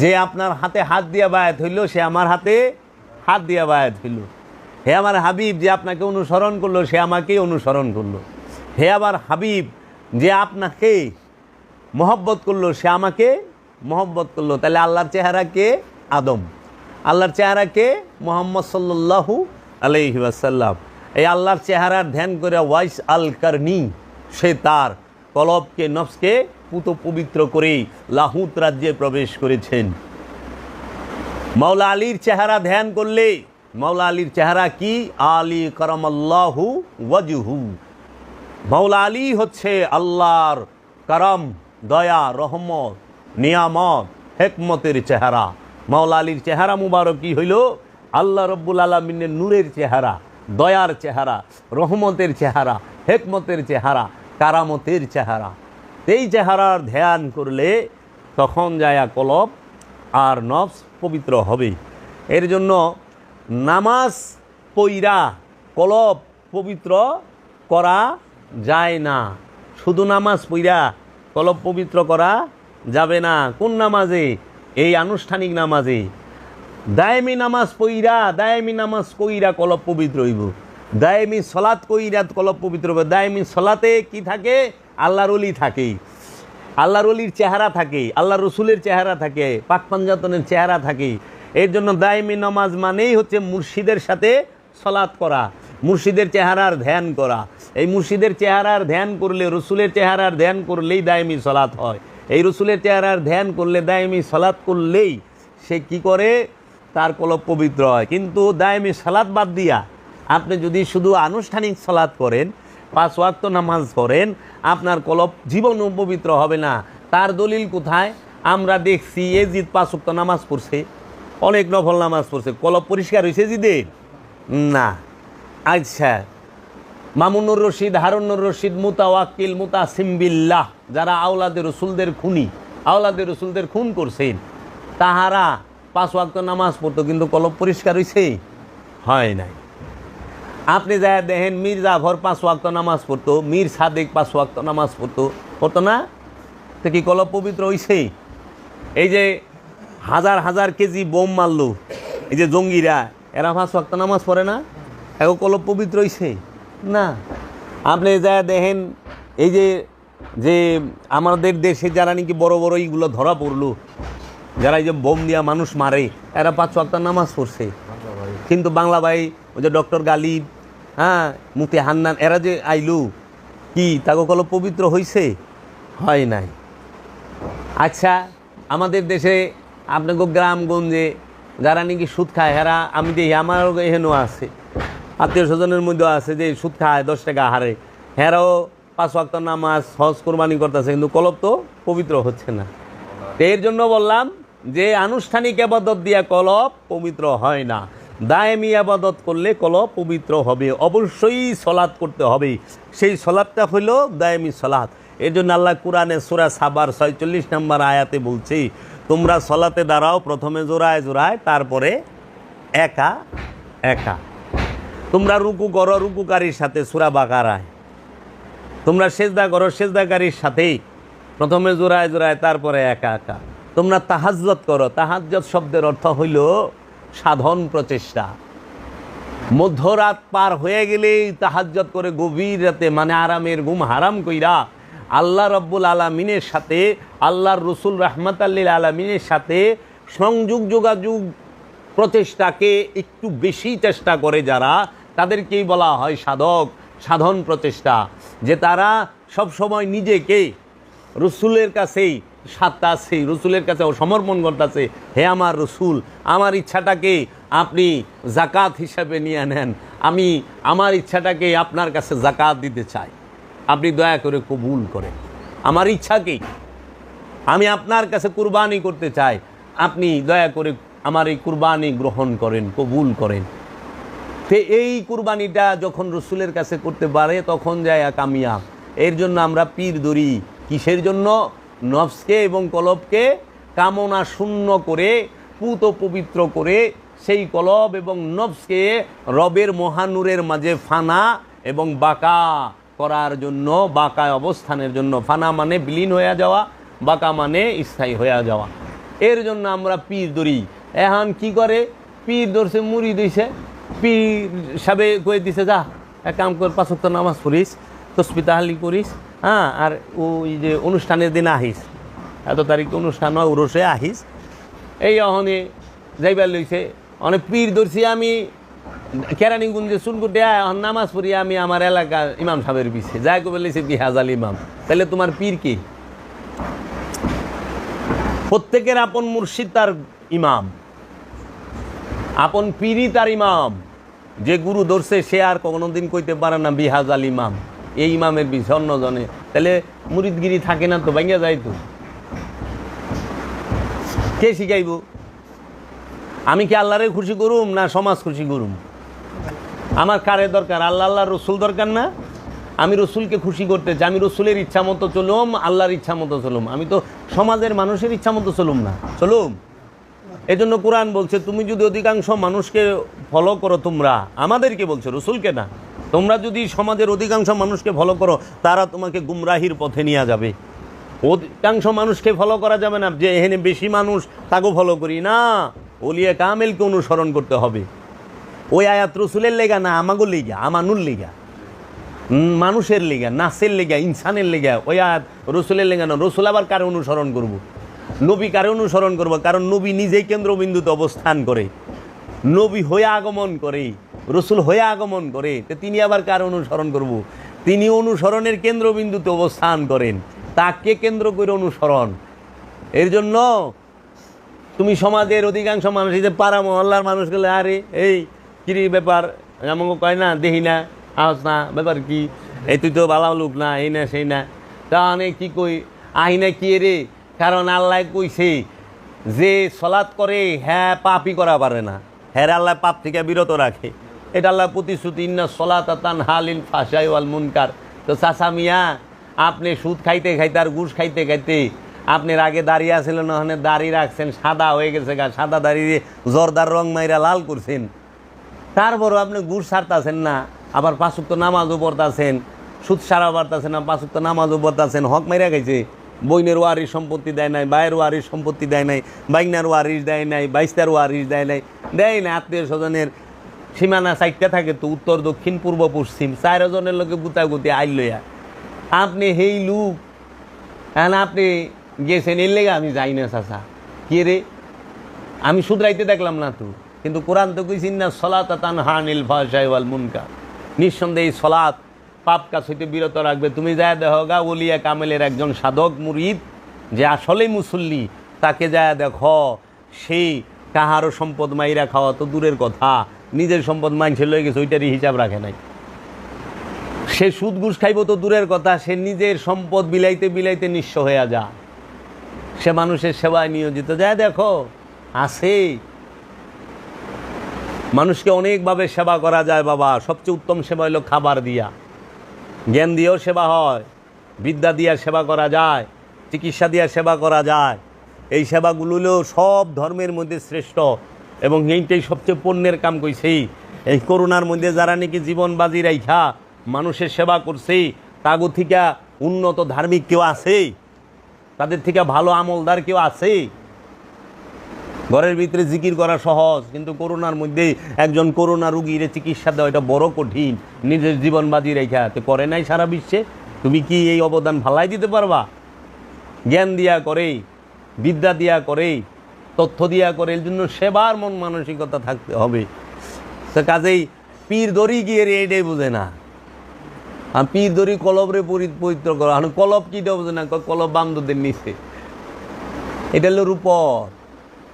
যে আপনার হাতে হাত দিয়া বায়াত হইল সে আমার হাতে হাত দিয়া বায়াত হইল। হে আমার হাবিব, যে আপনাকে অনুসরণ করলো সে আমাকেই অনুসরণ করলো। হে আমার হাবিব, যে আপনাকে মহব্বত করলো সে আমাকে মহব্বত করলো। তাহলে আল্লাহর চেহারা কে? আদম। আল্লাহর চেহারা কে? মুহাম্মদ সাল্লাল্লাহু আলাইহি ওয়াসাল্লাম। এই আল্লাহর চেহারার ধ্যান করে ওয়াইস আল কারনি, সে তার কলবকে, নফসকে পুত পবিত্র করেই লাহুত রাজ্যে প্রবেশ করেছেন। মাওলা আলীর চেহারা ধ্যান করলে, মাওলা আলীর চেহারা কি? আলী কারামাল্লাহু ওয়াজহু। মাওলা আলী হচ্ছে আল্লাহর কারাম, দয়া, রহমত, নিয়ামত, হেকমতের চেহারা। মাওলা আলীর চেহারা মুবারক কি হইল? আল্লাহ রব্বুল আলামিনের নূরের চেহারা, দয়ার চেহারা, রহমতের চেহারা, হেকমতের চেহারা, কারামতের চেহারা। এই চেহারার ধ্যান করলে তখন যায়া কলব আর নফস পবিত্র হবে। এর জন্য নামাজ পইরা কলব পবিত্র করা যায় না। শুধু নামাজ পইরা কলব পবিত্র করা যাবে না। কোন নামাজে? এই আনুষ্ঠানিক নামাজে। দায়েমি নামাজ পইরা, দায়েমি নামাজ কইরা কলব পবিত্র হইব। দায়েমি সলাৎ কইরা কলব পবিত্র হবে। দায়েমি সলাতে কি থাকে? আল্লাহর ওলি থাকে, আল্লাহর ওলির চেহারা থাকে, আল্লাহ রসুলের চেহারা থাকে, পাক পাঞ্জাতনের চেহারা থাকে। এর জন্য দায়েমি নামাজ মানেই হচ্ছে মুর্শিদের সাথে সলাৎ করা, মুর্শিদের চেহারার ধ্যান করা। এই মুর্শিদের চেহারার ধ্যান করলে, রসুলের চেহারার ধ্যান করলেই দায়েমি সলাৎ হয়। এই রসুলের চেহারার ধ্যান করলে, দায়েমি সলাৎ করলেই সে কি করে? তার কলব পবিত্র হয়। কিন্তু দায়েমি সালাত বাদ দিয়া আপনি যদি শুধু আনুষ্ঠানিক সালাত করেন, 5 ওয়াক্ত নামাজ করেন, আপনার কলব জীবনও পবিত্র হবে না। তার দলিল কোথায়? আমরা দেখছি এজিদ 5 ওয়াক্ত নামাজ পড়ছে, অনেক নফল নামাজ পড়ছে, কলব পরিষ্কার হয়েছে জিদের? না। আচ্ছা, মামুনুর রশিদ, হারুনুর রশিদ, মুতাওয়াক্কিল, মুতাসিম বিল্লাহ, যারা আওলাদে রসুলদের খুনি, আওলাদে রসুলদের খুন করছেন, তাহারা 5 ওয়াক্ত নামাজ পড়তো, কিন্তু কলব পরিষ্কার হয়েছে? হয় নাই। আপনি যা দেখেন মীর জাফর 5 ওয়াক্ত নামাজ পড়তো, মীর সাদেক 5 ওয়াক্ত নামাজ পড়তো না? তো কি কলব পবিত্র হয়েছে? এই যে হাজার হাজার কেজি বোম মারলো, এই যে জঙ্গিরা, এরা 5 ওয়াক্ত নামাজ পড়ে না? এখন কলব পবিত্র হয়েছে? না। আপনি যা দেখেন এই যে আমাদের দেশে যারা নাকি বড় বড় এইগুলো ধরা পড়লো, যারা এই যে বোম দিয়া মানুষ মারে, এরা 5 ওয়াক্ত নামাজ পড়ছে। কিন্তু বাংলা ভাই, ওই যে ডক্টর গালিব, হ্যাঁ, মুফতি হান্নান, এরা যে আইলু, কি তাকে কলব পবিত্র হয়েছে? হয় নাই। আচ্ছা, আমাদের দেশে আপনাকে গ্রামগঞ্জে যারা নাকি সুদ খায়, এরা আমি দেখি আমার এখানেও আছে, আত্মীয় স্বজনের মধ্যেও আছে যে সুদ খায়, 10 টাকা হারে, এরাও 5 ওয়াক্ত নামাজ, হজ কোরবানি করতেছে, কিন্তু কলব তো পবিত্র হচ্ছে না। এর জন্য বললাম যে আনুষ্ঠানিক আবাদত দিয়া কলব পবিত্র হয় না। দায়েমি আবাদত করলে কলব পবিত্র হবে। অবশ্যই সলাৎ করতে হবে, সেই সলাৎটা হইল দায়েমি সলাৎ। এর জন্য আল্লাহ কুরআনে সূরা সাবার 46 নম্বর আয়াতে বলছে, তোমরা সলাতে দাঁড়াও, প্রথমে জোড়ায় জোড়ায়, তারপরে একা একা। তোমরা রুকু করো রুকুকারীর সাথে, সূরা বাকারায়। তোমরা সেজদা করো সেজদাকারীর সাথেই, প্রথমে জোড়ায় জোড়ায়, তারপরে একা একা। তোমরা তাহাজ্জুদ করো, তাহাজ্জুদ শব্দের অর্থ হইল সাধন প্রচেষ্টা। মধ্যরাত পার হয়ে গেলেই তাহাজ্জুদ করে গভীর রাতে, মানে আরামের ঘুম হারাম কইরা আল্লাহ রব্বুল আলামিনের সাথে, আল্লাহর রসুল রাহমাতাল লিল আলামিনের সাথে সংযোগ যোগাযোগ প্রচেষ্টাকে একটু বেশি চেষ্টা করে যারা, তাদেরকেই বলা হয় সাধক, সাধন প্রচেষ্টা। যে তারা সব সময় নিজেকে রসুলের কাছেই সাত্তাছে, রসুলের কাছে সমর্পণ করতেছে। হে আমার রসুল, আমার ইচ্ছাটাকে আপনি জাকাত হিসাবে নিয়ে নেন, আমি আমার ইচ্ছাটাকে আপনার কাছে জাকাত দিতে চাই, আপনি দয়া করে কবুল করেন। আমার ইচ্ছাকেই আমি আপনার কাছে কুরবানি করতে চাই, আপনি দয়া করে আমার এই কুরবানি গ্রহণ করেন, কবুল করেন। তো এই কুরবানিটা যখন রসুলের কাছে করতে পারে তখন যায় কামিয়াব। এর জন্য আমরা পীর ধরি, কিসের জন্য? নফসকে এবং কলবকে কামনা শূন্য করে, পুত পবিত্র করে, সেই কলব এবং নফসকে রবের মহানূরের মাঝে ফানা এবং বাঁকা করার জন্য, বাঁকা অবস্থানের জন্য। ফানা মানে বিলীন হয়ে যাওয়া, বাঁকা মানে স্থায়ী হয়ে যাওয়া। এর জন্য আমরা পীর ধরি। এখন কি করে, পীর ধরছে, মুড়ি দিছে, পীর সাবে কয়ে দিছে, যা এক কাম কর, 5 ওয়াক্ত নামাজ পড়িস, তসবিহ তাহলিল করিস, হ্যাঁ, আর ওই যে অনুষ্ঠানের দিন আহিস, এত তারিখে অনুষ্ঠান হয়, উরসে আহিস। এই অহনে যাইবার লইছে, অনেক পীর ধরছি আমি কেরানীগঞ্জে চুনকুটে, এখন নামাজ পড়ি আমি আমার এলাকার ইমাম সাহেবের পিছিয়ে, যাই কবে লইছে বিহাজাল ইমাম। তাহলে তোমার পীর কি? প্রত্যেকের আপন মুর্শিদ তার ইমাম, আপন পীরই তার ইমাম। যে গুরু ধরছে সে আর কোনোদিন কইতে পারে না বিহাজাল ইমাম, এই ইমামের পিছিয়ে অন্যজনে। তাহলে মুরিদগিরি থাকে না তো, ভাঙ্গা যায় তো। কে শিখাইব? আমি কি আল্লাহরে খুশি করুম না সমাজ খুশি করুম? আমার কারে দরকার? আল্লাহ রসুল দরকার না? আমি রসুলকে খুশি করতে চাই, আমি রসুলের ইচ্ছা মতো চলুম, আল্লাহর ইচ্ছা মতো চলুম। আমি তো সমাজের মানুষের ইচ্ছা মতো চলুম না, চলুম। এই জন্য কোরআন বলছে, তুমি যদি অধিকাংশ মানুষকে ফলো করো, তোমরা, আমাদেরকে বলছে, রসুলকে না, তোমরা যদি সমাজের অধিকাংশ মানুষকে ফলো করো, তারা তোমাকে গুমরাহির পথে নিয়ে যাবে। অধিকাংশ মানুষকে ফলো করা যাবে না, যে এখানে বেশি মানুষ তাকে ফলো করি না, ওলিয়া কামেলকে অনুসরণ করতে হবে। ওই আয়াত রসুলের লেগা না, আমাগো লেগা, আমানুর লেগা, মানুষের লেগা, নাসের লেগা, ইনসানের লেগা। ওই আয়াত রসুলের লেগা না। রসুল আবার কারে অনুসরণ করব? নবী কারে অনুসরণ করব? কারণ নবী নিজেই কেন্দ্রবিন্দুতে অবস্থান করে, নবী হয়ে আগমন করে, রসুল হয়ে আগমন করে, তো তিনি আবার কার অনুসরণ করব? তিনি অনুসরণের কেন্দ্রবিন্দুতে অবস্থান করেন, তাকে কেন্দ্র করে অনুসরণ। এর জন্য তুমি সমাজের অধিকাংশ মানুষ, এই যে পাড়া মহল্লার মানুষগুলো, আরে এই কিরি ব্যাপার, আমাকে কয় না, দেখি না, আস না, ব্যাপার কি, এই তুই তো বালাও লোক না, এই না সেই না, তা অনেক কী কই, আহি না কি রে? কারণ আল্লাহ কইছে যে সলাৎ করে হ্যাঁ পাপই করা পারে না, হ্যাঁ আল্লাহ পাপ থেকে বিরত রাখে। এটা আল্লাহ প্রতিশ্রুতি, ইন্না সলাতা তানহা আনিল ফাহশাই ওয়াল মুনকার। তো চাচা মিয়া, আপনি সুদ খাইতে খাইতে আর ঘুষ খাইতে খাইতে আপনার আগে দাঁড়িয়ে আসলেন, ওখানে দাঁড়িয়ে রাখছেন, সাদা হয়ে গেছে গা, সাদা দাঁড়িয়ে জর্দার রং মাইরা লাল করছেন, তারপরও আপনি ঘুষ ছাড়তেছেন না, আবার 5 ওয়াক্ত নামাজও পড়তেছেন, সুদ সারা পারতেছেন না, 5 ওয়াক্ত নামাজও পড়তেছেন, হক মাইরা গেছে। বইনের ওয়ারিশ সম্পত্তি দেয় নাই, ভাইয়ের ওয়ারিশ সম্পত্তি দেয় নাই, বাইনার ওয়ারিশ দেয় নাই, বাইস্তার ওয়ারিশ দেয় নাই, দেয় না। আত্মীয় স্বজনের সীমানা 4টা থাকে তো, উত্তর দক্ষিণ পূর্ব পশ্চিম, 4 জনের লোকে গুতাগুতি আইল লইয়া। আপনি হেই লুক, এখন আপনি গেছেন, এর লেগে আমি যাই না চাচা, কে রে? আমি শুধরাইতে দেখলাম না তো, কিন্তু কোরআন তো কইছেন না সলাতা তানহা আনিল ফাহশাই ওয়াল মুনকার। নিঃসন্দেহে এই সলাৎ পাপ কাজ হইতে বিরত রাখবে। তুমি যায় দেখো গা, ওলিয়া কামেলের একজন সাধক মুরিদ যে আসলেই মুসল্লি, তাকে যায় দেখো, সেই কাহারও সম্পদ মাইরা খাওয়া তো দূরের কথা, নিজের সম্পদ মাইনছে লয়ে গেছে, ওইটারই হিসাব রাখে নাই। সে সুদ ঘুষ খাইব তো দূরের কথা, সে নিজের সম্পদ বিলাইতে বিলাইতে নিঃস্ব হয়ে যা, সে মানুষের সেবায় নিয়োজিত। যায় দেখো, আছে। মানুষকে অনেকভাবে সেবা করা যায় বাবা। সবচেয়ে উত্তম সেবা হলো খাবার দিয়া, জ্ঞান দিয়েও সেবা হয়, বিদ্যা দিয়া সেবা করা যায়, চিকিৎসা দিয়া সেবা করা যায়। এই সেবাগুলো সব ধর্মের মধ্যে শ্রেষ্ঠ, এবং এইটাই সবচেয়ে পুণ্যের কাম কইছেই। এই করোনার মধ্যে যারা নাকি জীবন বাজি রাইখা মানুষের সেবা করছে, তাগো থেকে উন্নত ধার্মিক কেউ আছে? তাদের থেকে ভালো আমলদার কেউ আছে? ঘরের ভিতরে জিকির করা সহজ, কিন্তু করোনার মধ্যে একজন করোনা রুগীর চিকিৎসা দেওয়া এটা বড় কঠিন, নিজের জীবন বাজি রেখা। তো করে নাই সারা বিশ্বে, তুমি কি এই অবদান ভালাই দিতে পারবা? জ্ঞান দিয়া করে, বিদ্যা দিয়া করে, তথ্য দিয়া করে। এর জন্য সেবার মন মানসিকতা থাকতে হবে। তো কাজেই পীর দড়ি গিয়ে রে এটাই বোঝে না, আর পীর দড়ি কলবরে পবিত্র করা, কলব কিটা বোঝে না, কলব বান্ধবদের নিচে, এটা হলো রূপর।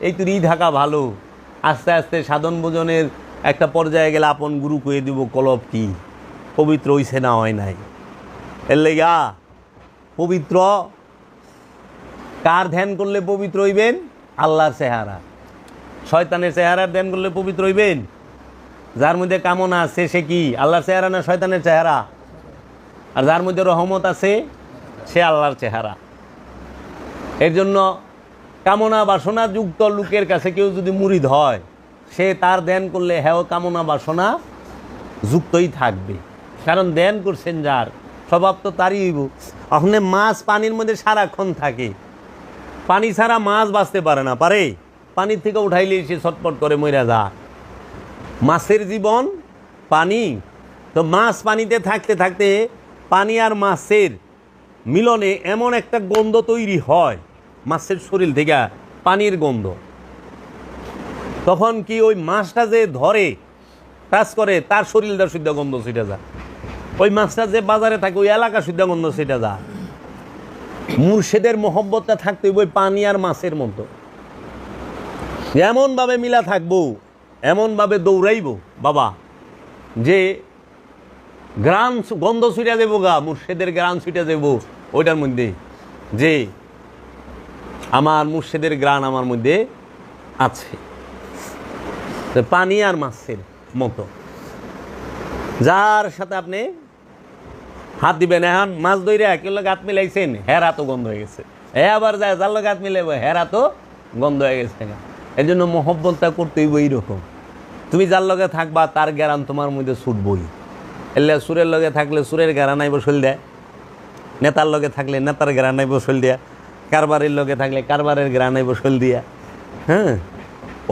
এই তো ঢাকা ভালো, আস্তে আস্তে সাধন ভোজনের একটা পর্যায়ে গেলে আপন গুরু কয়ে দিব কলব কি, পবিত্র হইছে না হয় নাই। এর লেগা পবিত্র কার ধ্যান করলে পবিত্র হইবেন? আল্লাহর চেহারা। শয়তানের চেহারার ধ্যান করলে পবিত্র হইবেন? যার মধ্যে কামনা আছে সে কি আল্লাহর চেহারা না শয়তানের চেহারা? আর যার মধ্যে রহমত আছে সে আল্লাহর চেহারা। এর জন্য কামনা বাসনা যুক্ত লোকের কাছে কেউ যদি মুরিদ হয়, সে তার ধ্যান করলে হ্যাঁ কামনা বাসনা যুক্তই থাকবে। কারণ ধ্যান করছেন যার স্বভাব তো তারই হইব। ওখানে মাছ পানির মধ্যে সারাক্ষণ থাকে, পানি ছাড়া মাছ বাঁচতে পারে না, পারে? পানির থেকে উঠাইলে সে ছটপট করে মরে যায়। মাছের জীবন পানি, তো মাছ পানিতে থাকতে থাকতে পানি আর মাছের মিলনে এমন একটা গন্ধ তৈরি হয় মাছের শরীর থেকে, পানির গন্ধ। তখন কি ওই মাছটা যে ধরে কাজ করে তার শরীরটা শুদ্ধ গন্ধ ছিটে যায়, ওই মাছটা যে বাজারে থাকে ওই এলাকা শুদ্ধ গন্ধ ছিটে যায়। মুর্শিদের মহব্বতটা থাকতে ওই পানি আর মাছের মতো এমনভাবে মিলা থাকবো, এমনভাবে দৌড়াইব বাবা যে গ্রাম গন্ধ ছুটে দেবো গা, মুর্শিদের গ্রাম ছুটে দেবো ওইটার মধ্যে, যে আমার মুর্শিদের গ্রাম আমার মধ্যে আছে। পানি আর মাছের মতো যার সাথে আপনি হাত দিবেন, এখন মাছ ধরে কেউ হাত মিলাইছেন, হেরা তো গন্ধ হয়ে গেছে, আবার যায় যার লোক হাত মিলাইব, হেরা তো গন্ধ হয়ে গেছে। এই জন্য মহব্বতটা করতেই এইরকম, তুমি যার লগে থাকবা তার গ্যারান তোমার মধ্যে ছুটবই। এলে সুরের লগে থাকলে সুরের গ্যারান আইব শৈল দেয়, নেতার লগে থাকলে নেতার গ্যারান আইব শৈল দেয়া, কারবারের লগে থাকলে কারবারের গ্যারান আইব শৈল দিয়া। হ্যাঁ,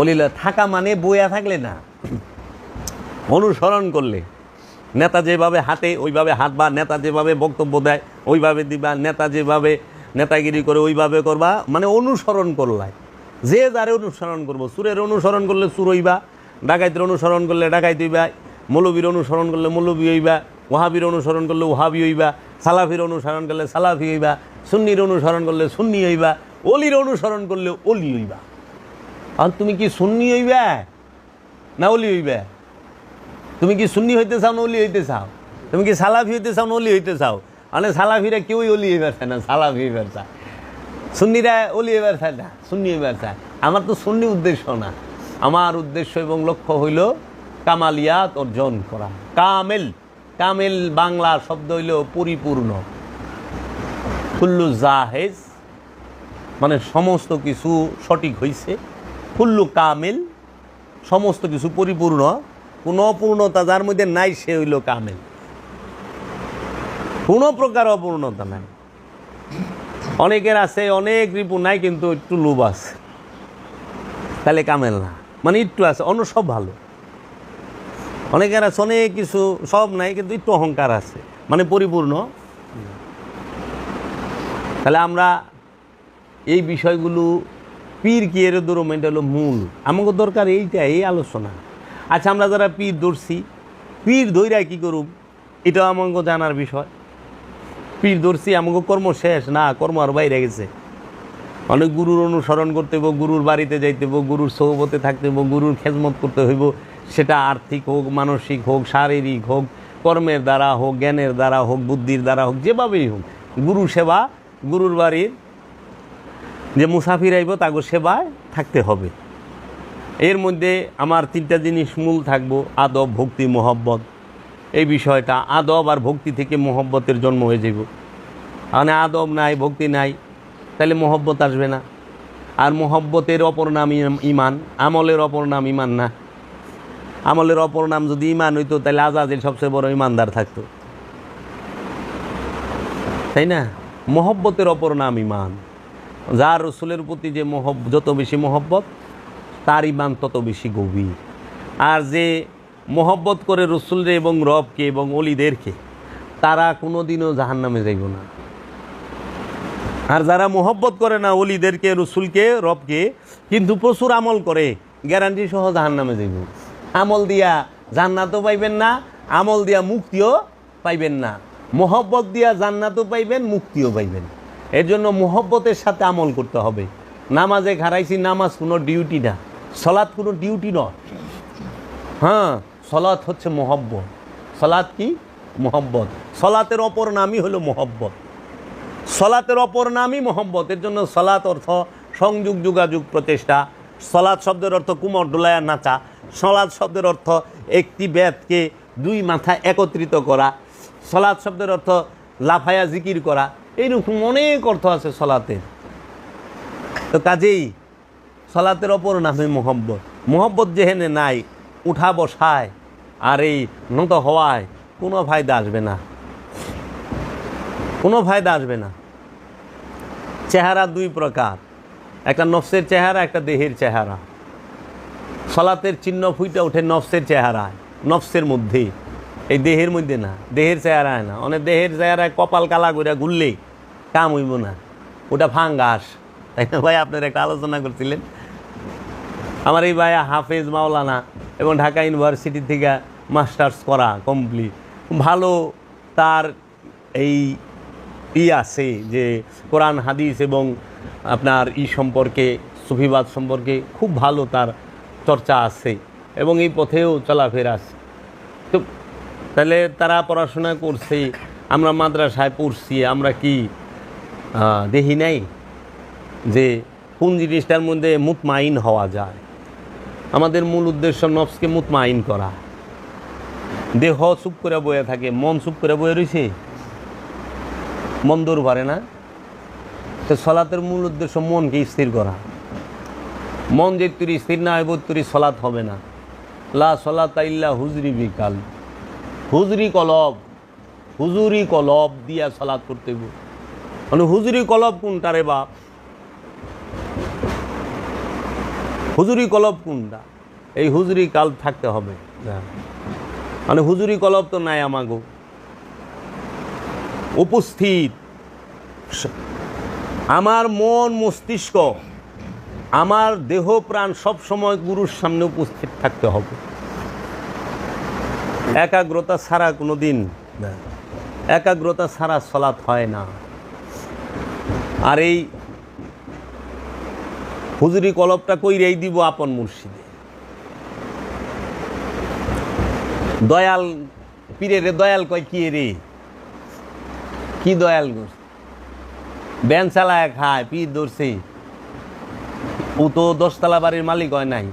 অলিল থাকা মানে বইয়া থাকলে না, অনুসরণ করলে। নেতা যেভাবে হাঁটে ওইভাবে হাঁটবা, নেতা যেভাবে বক্তব্য দেয় ওইভাবে দিবা, নেতা যেভাবে নেতাগিরি করে ওইভাবে করবা, মানে অনুসরণ করলাই। যে যারে অনুসরণ করবো, সুরের অনুসরণ করলে সুর হইবা, ডাকাইতের অনুসরণ করলে ডাকাইত হইবা, মৌলবীর অনুসরণ করলে মৌলবী হইবা, ওহাবির অনুসরণ করলে ওহাবি হইবা, সালাফির অনুসরণ করলে সালাফি হইবা, সুন্নির অনুসরণ করলে সুন্নি হইবা, অলির অনুসরণ করলে অলি হইবা। আর তুমি কি সুন্নি হইবা না অলি হইবা? তুমি কি সুন্নি হইতে চাও না অলি হইতে চাও? তুমি কি সালাফি হইতে চাও না অলি হইতে চাও? মানে সালাফিরা কেউই অলি হইবার চায় না, সালাফি হইবার চায়। সুন্নিরা অলি হইবার চায় না, সুন্নি হইবার চায়। আমার তো সুন্নি উদ্দেশ্য না, আমার উদ্দেশ্য এবং লক্ষ্য হইল কামালিয়াত অর্জন করা। কামেল, কামেল বাংলা শব্দ হইল পরিপূর্ণ। কুল্লু জাহেজ মানে সমস্ত কিছু সঠিক হইছে, কুল্লু কামেল সমস্ত কিছু পরিপূর্ণ, কোনো অপূর্ণতা যার মধ্যে নাই সে হইল কামেল, কোনো প্রকার অপূর্ণতা নাই। অনেকের আছে অনেক রিপু নাই কিন্তু একটু লোভ আছে, তাহলে কামেল না, মানে একটু আছে, অন্য সব ভালো। অনেকের আছে অনেক কিছু, সব নাই কিন্তু একটু অহংকার আছে, মানে পরিপূর্ণ। তাহলে আমরা এই বিষয়গুলো পীর কি এর ধরুন, এটা হলো মূল আমাকে দরকার, এইটা এই আলোচনা। আচ্ছা, আমরা যারা পীর ধরছি, পীর ধৈরা কী করুম এটাও আমাকে জানার বিষয়। পীর ধরছি আমাকে কর্ম শেষ না, কর্ম আর বাইরে গেছে। অনেক গুরুর অনুসরণ করতে হইব, গুরুর বাড়িতে যাইতে হইব, গুরুর সহবতে থাকতে হইব, গুরুর খেজমত করতে হইব, সেটা আর্থিক হোক, মানসিক হোক, শারীরিক হোক, কর্মের দ্বারা হোক, জ্ঞানের দ্বারা হোক, বুদ্ধির দ্বারা হোক, যেভাবেই হোক গুরু সেবা, গুরুর বাড়ির যে মুসাফির আইব তাকে সেবায় থাকতে হবে। এর মধ্যে আমার তিনটা জিনিস মূল থাকবো, আদব, ভক্তি, মহব্বত। এই বিষয়টা আদব আর ভক্তি থেকে মহব্বতের জন্ম হয়ে যাব। মানে আদব নাই, ভক্তি নাই, তাহলে মহব্বত আসবে না। আর মহব্বতের অপর নাম ইমান, আমলের অপর নাম ইমান না। আমলের অপর নাম যদি ইমান হইতো তাহলে আজাজিল সবচেয়ে বড় ইমানদার থাকতো, তাই না? মহব্বতের অপর নাম ইমান। যার রসুলের প্রতি যে যত বেশি মহব্বত, তার ইমান তত বেশি গভীর। আর যে মহব্বত করে রসুলরে এবং রবকে এবং অলিদেরকে, তারা কোনো দিনও জাহান্নামে যাইব না। আর যারা মহব্বত করে না অলিদেরকে, রসুলকে, রবকে, কিন্তু প্রচুর আমল করে, গ্যারান্টি সহ জাহান্নামে যাইব। আমল দিয়া জান্নাতও পাইবেন না, আমল দিয়া মুক্তিও পাইবেন না। মহব্বত দিয়া জান্নাতও পাইবেন, মুক্তিও পাইবেন। এর জন্য মহব্বতের সাথে আমল করতে হবে। নামাজে খারাইছি, নামাজ কোনো ডিউটি না, সলাৎ কোনো ডিউটি নয়। হ্যাঁ, সলাৎ হচ্ছে মহব্বত। সলাৎ কি? মহব্বত। সলাতের অপর নামই হলো মহব্বত। সলাতের অপর নামই মহব্বত। এর জন্য সলাৎ অর্থ সংযোগ, যোগাযোগ, প্রচেষ্টা। সলাৎ শব্দের অর্থ কুমর ডোলায়া নাচা। সলাৎ শব্দের অর্থ একটি বেদকে দুই মাথা একত্রিত করা। সলাৎ শব্দের অর্থ লাফায়া জিকির করা। এইরকম অনেক অর্থ আছে সলাতের। তো কাজেই সলাতের অপর নামে মহব্বত। মহব্বত যেহেনে নাই, উঠা বসায় আর এই নত হওয়ায় কোনো ফায়দা আসবে না, কোনো ফায়দা আসবে না। চেহারা দুই প্রকার, একটা নফসের চেহারা, একটা দেহের চেহারা। সলাতের চিহ্ন ফুইটা ওঠে নফসের চেহারায়, নফসের মধ্যে, এই দেহের মধ্যে না, দেহের চেহারায় না। অনেক দেহের চেহারায় কপাল কালা করে ঘুরলে কাম হইব না, ওটা ফাঙ্গাস, তাই না ভাই? আপনারা একটা আলোচনা করছিলেন। আমার এই ভাই হাফেজ মাওলানা এবং ঢাকা ইউনিভার্সিটি থেকে মাস্টার্স করা কমপ্লিট, ভালো তার এই আছে যে কোরআন হাদিস এবং আপনার সম্পর্কে, সুফিবাদ সম্পর্কে খুব ভালো তার চর্চা আছে এবং এই পথেও চলাফেরা আছে। তো তাহলে তারা পড়াশোনা করছে, আমরা মাদ্রাসায় পড়ছি, আমরা কি দেখি নাই যে কোন জিনিসটার মধ্যে মুতমাইন হওয়া যায়? আমাদের মূল উদ্দেশ্য নফসকে মুতমাইন করা। দেহ চুপ করে বয়ে থাকে, মন চুপ করে বয়ে রয়েছে, মন দৌড় পারে না। তো সলাতের মূল উদ্দেশ্য মনকে স্থির করা। মন যে তুই স্থির না হইব, তুই সলাত হবে না। লা সলাতা ইল্লা হুজরি বিকাল, হুজরি কলব, হুজুরি কলব দিয়া সলাত করতে হইব। মানে হুজুরি কলব কোনটা রে বাপ? হুজুরি কলব কোনটা? এই হুজুরি কাল থাকতে হবে। মানে হুজুরি কলব তো নাই আমাগো। উপস্থিত আমার মন মস্তিষ্ক, আমার দেহ প্রাণ সব সময় গুরুর সামনে উপস্থিত থাকতে হবে। একাগ্রতা ছাড়া কোনো দিন, একাগ্রতা ছাড়া সলাৎ হয় না। আর এই হুজুরি কলবটা কইরেই দিব আপন মুর্শিদে। দয়াল পীরে রে দয়াল কয় কি রে? কি দয়াল গো? ব্যান চালায় খায়, পীর ধরছে। ও তো 10 তলা বাড়ির মালিক হয় নাই,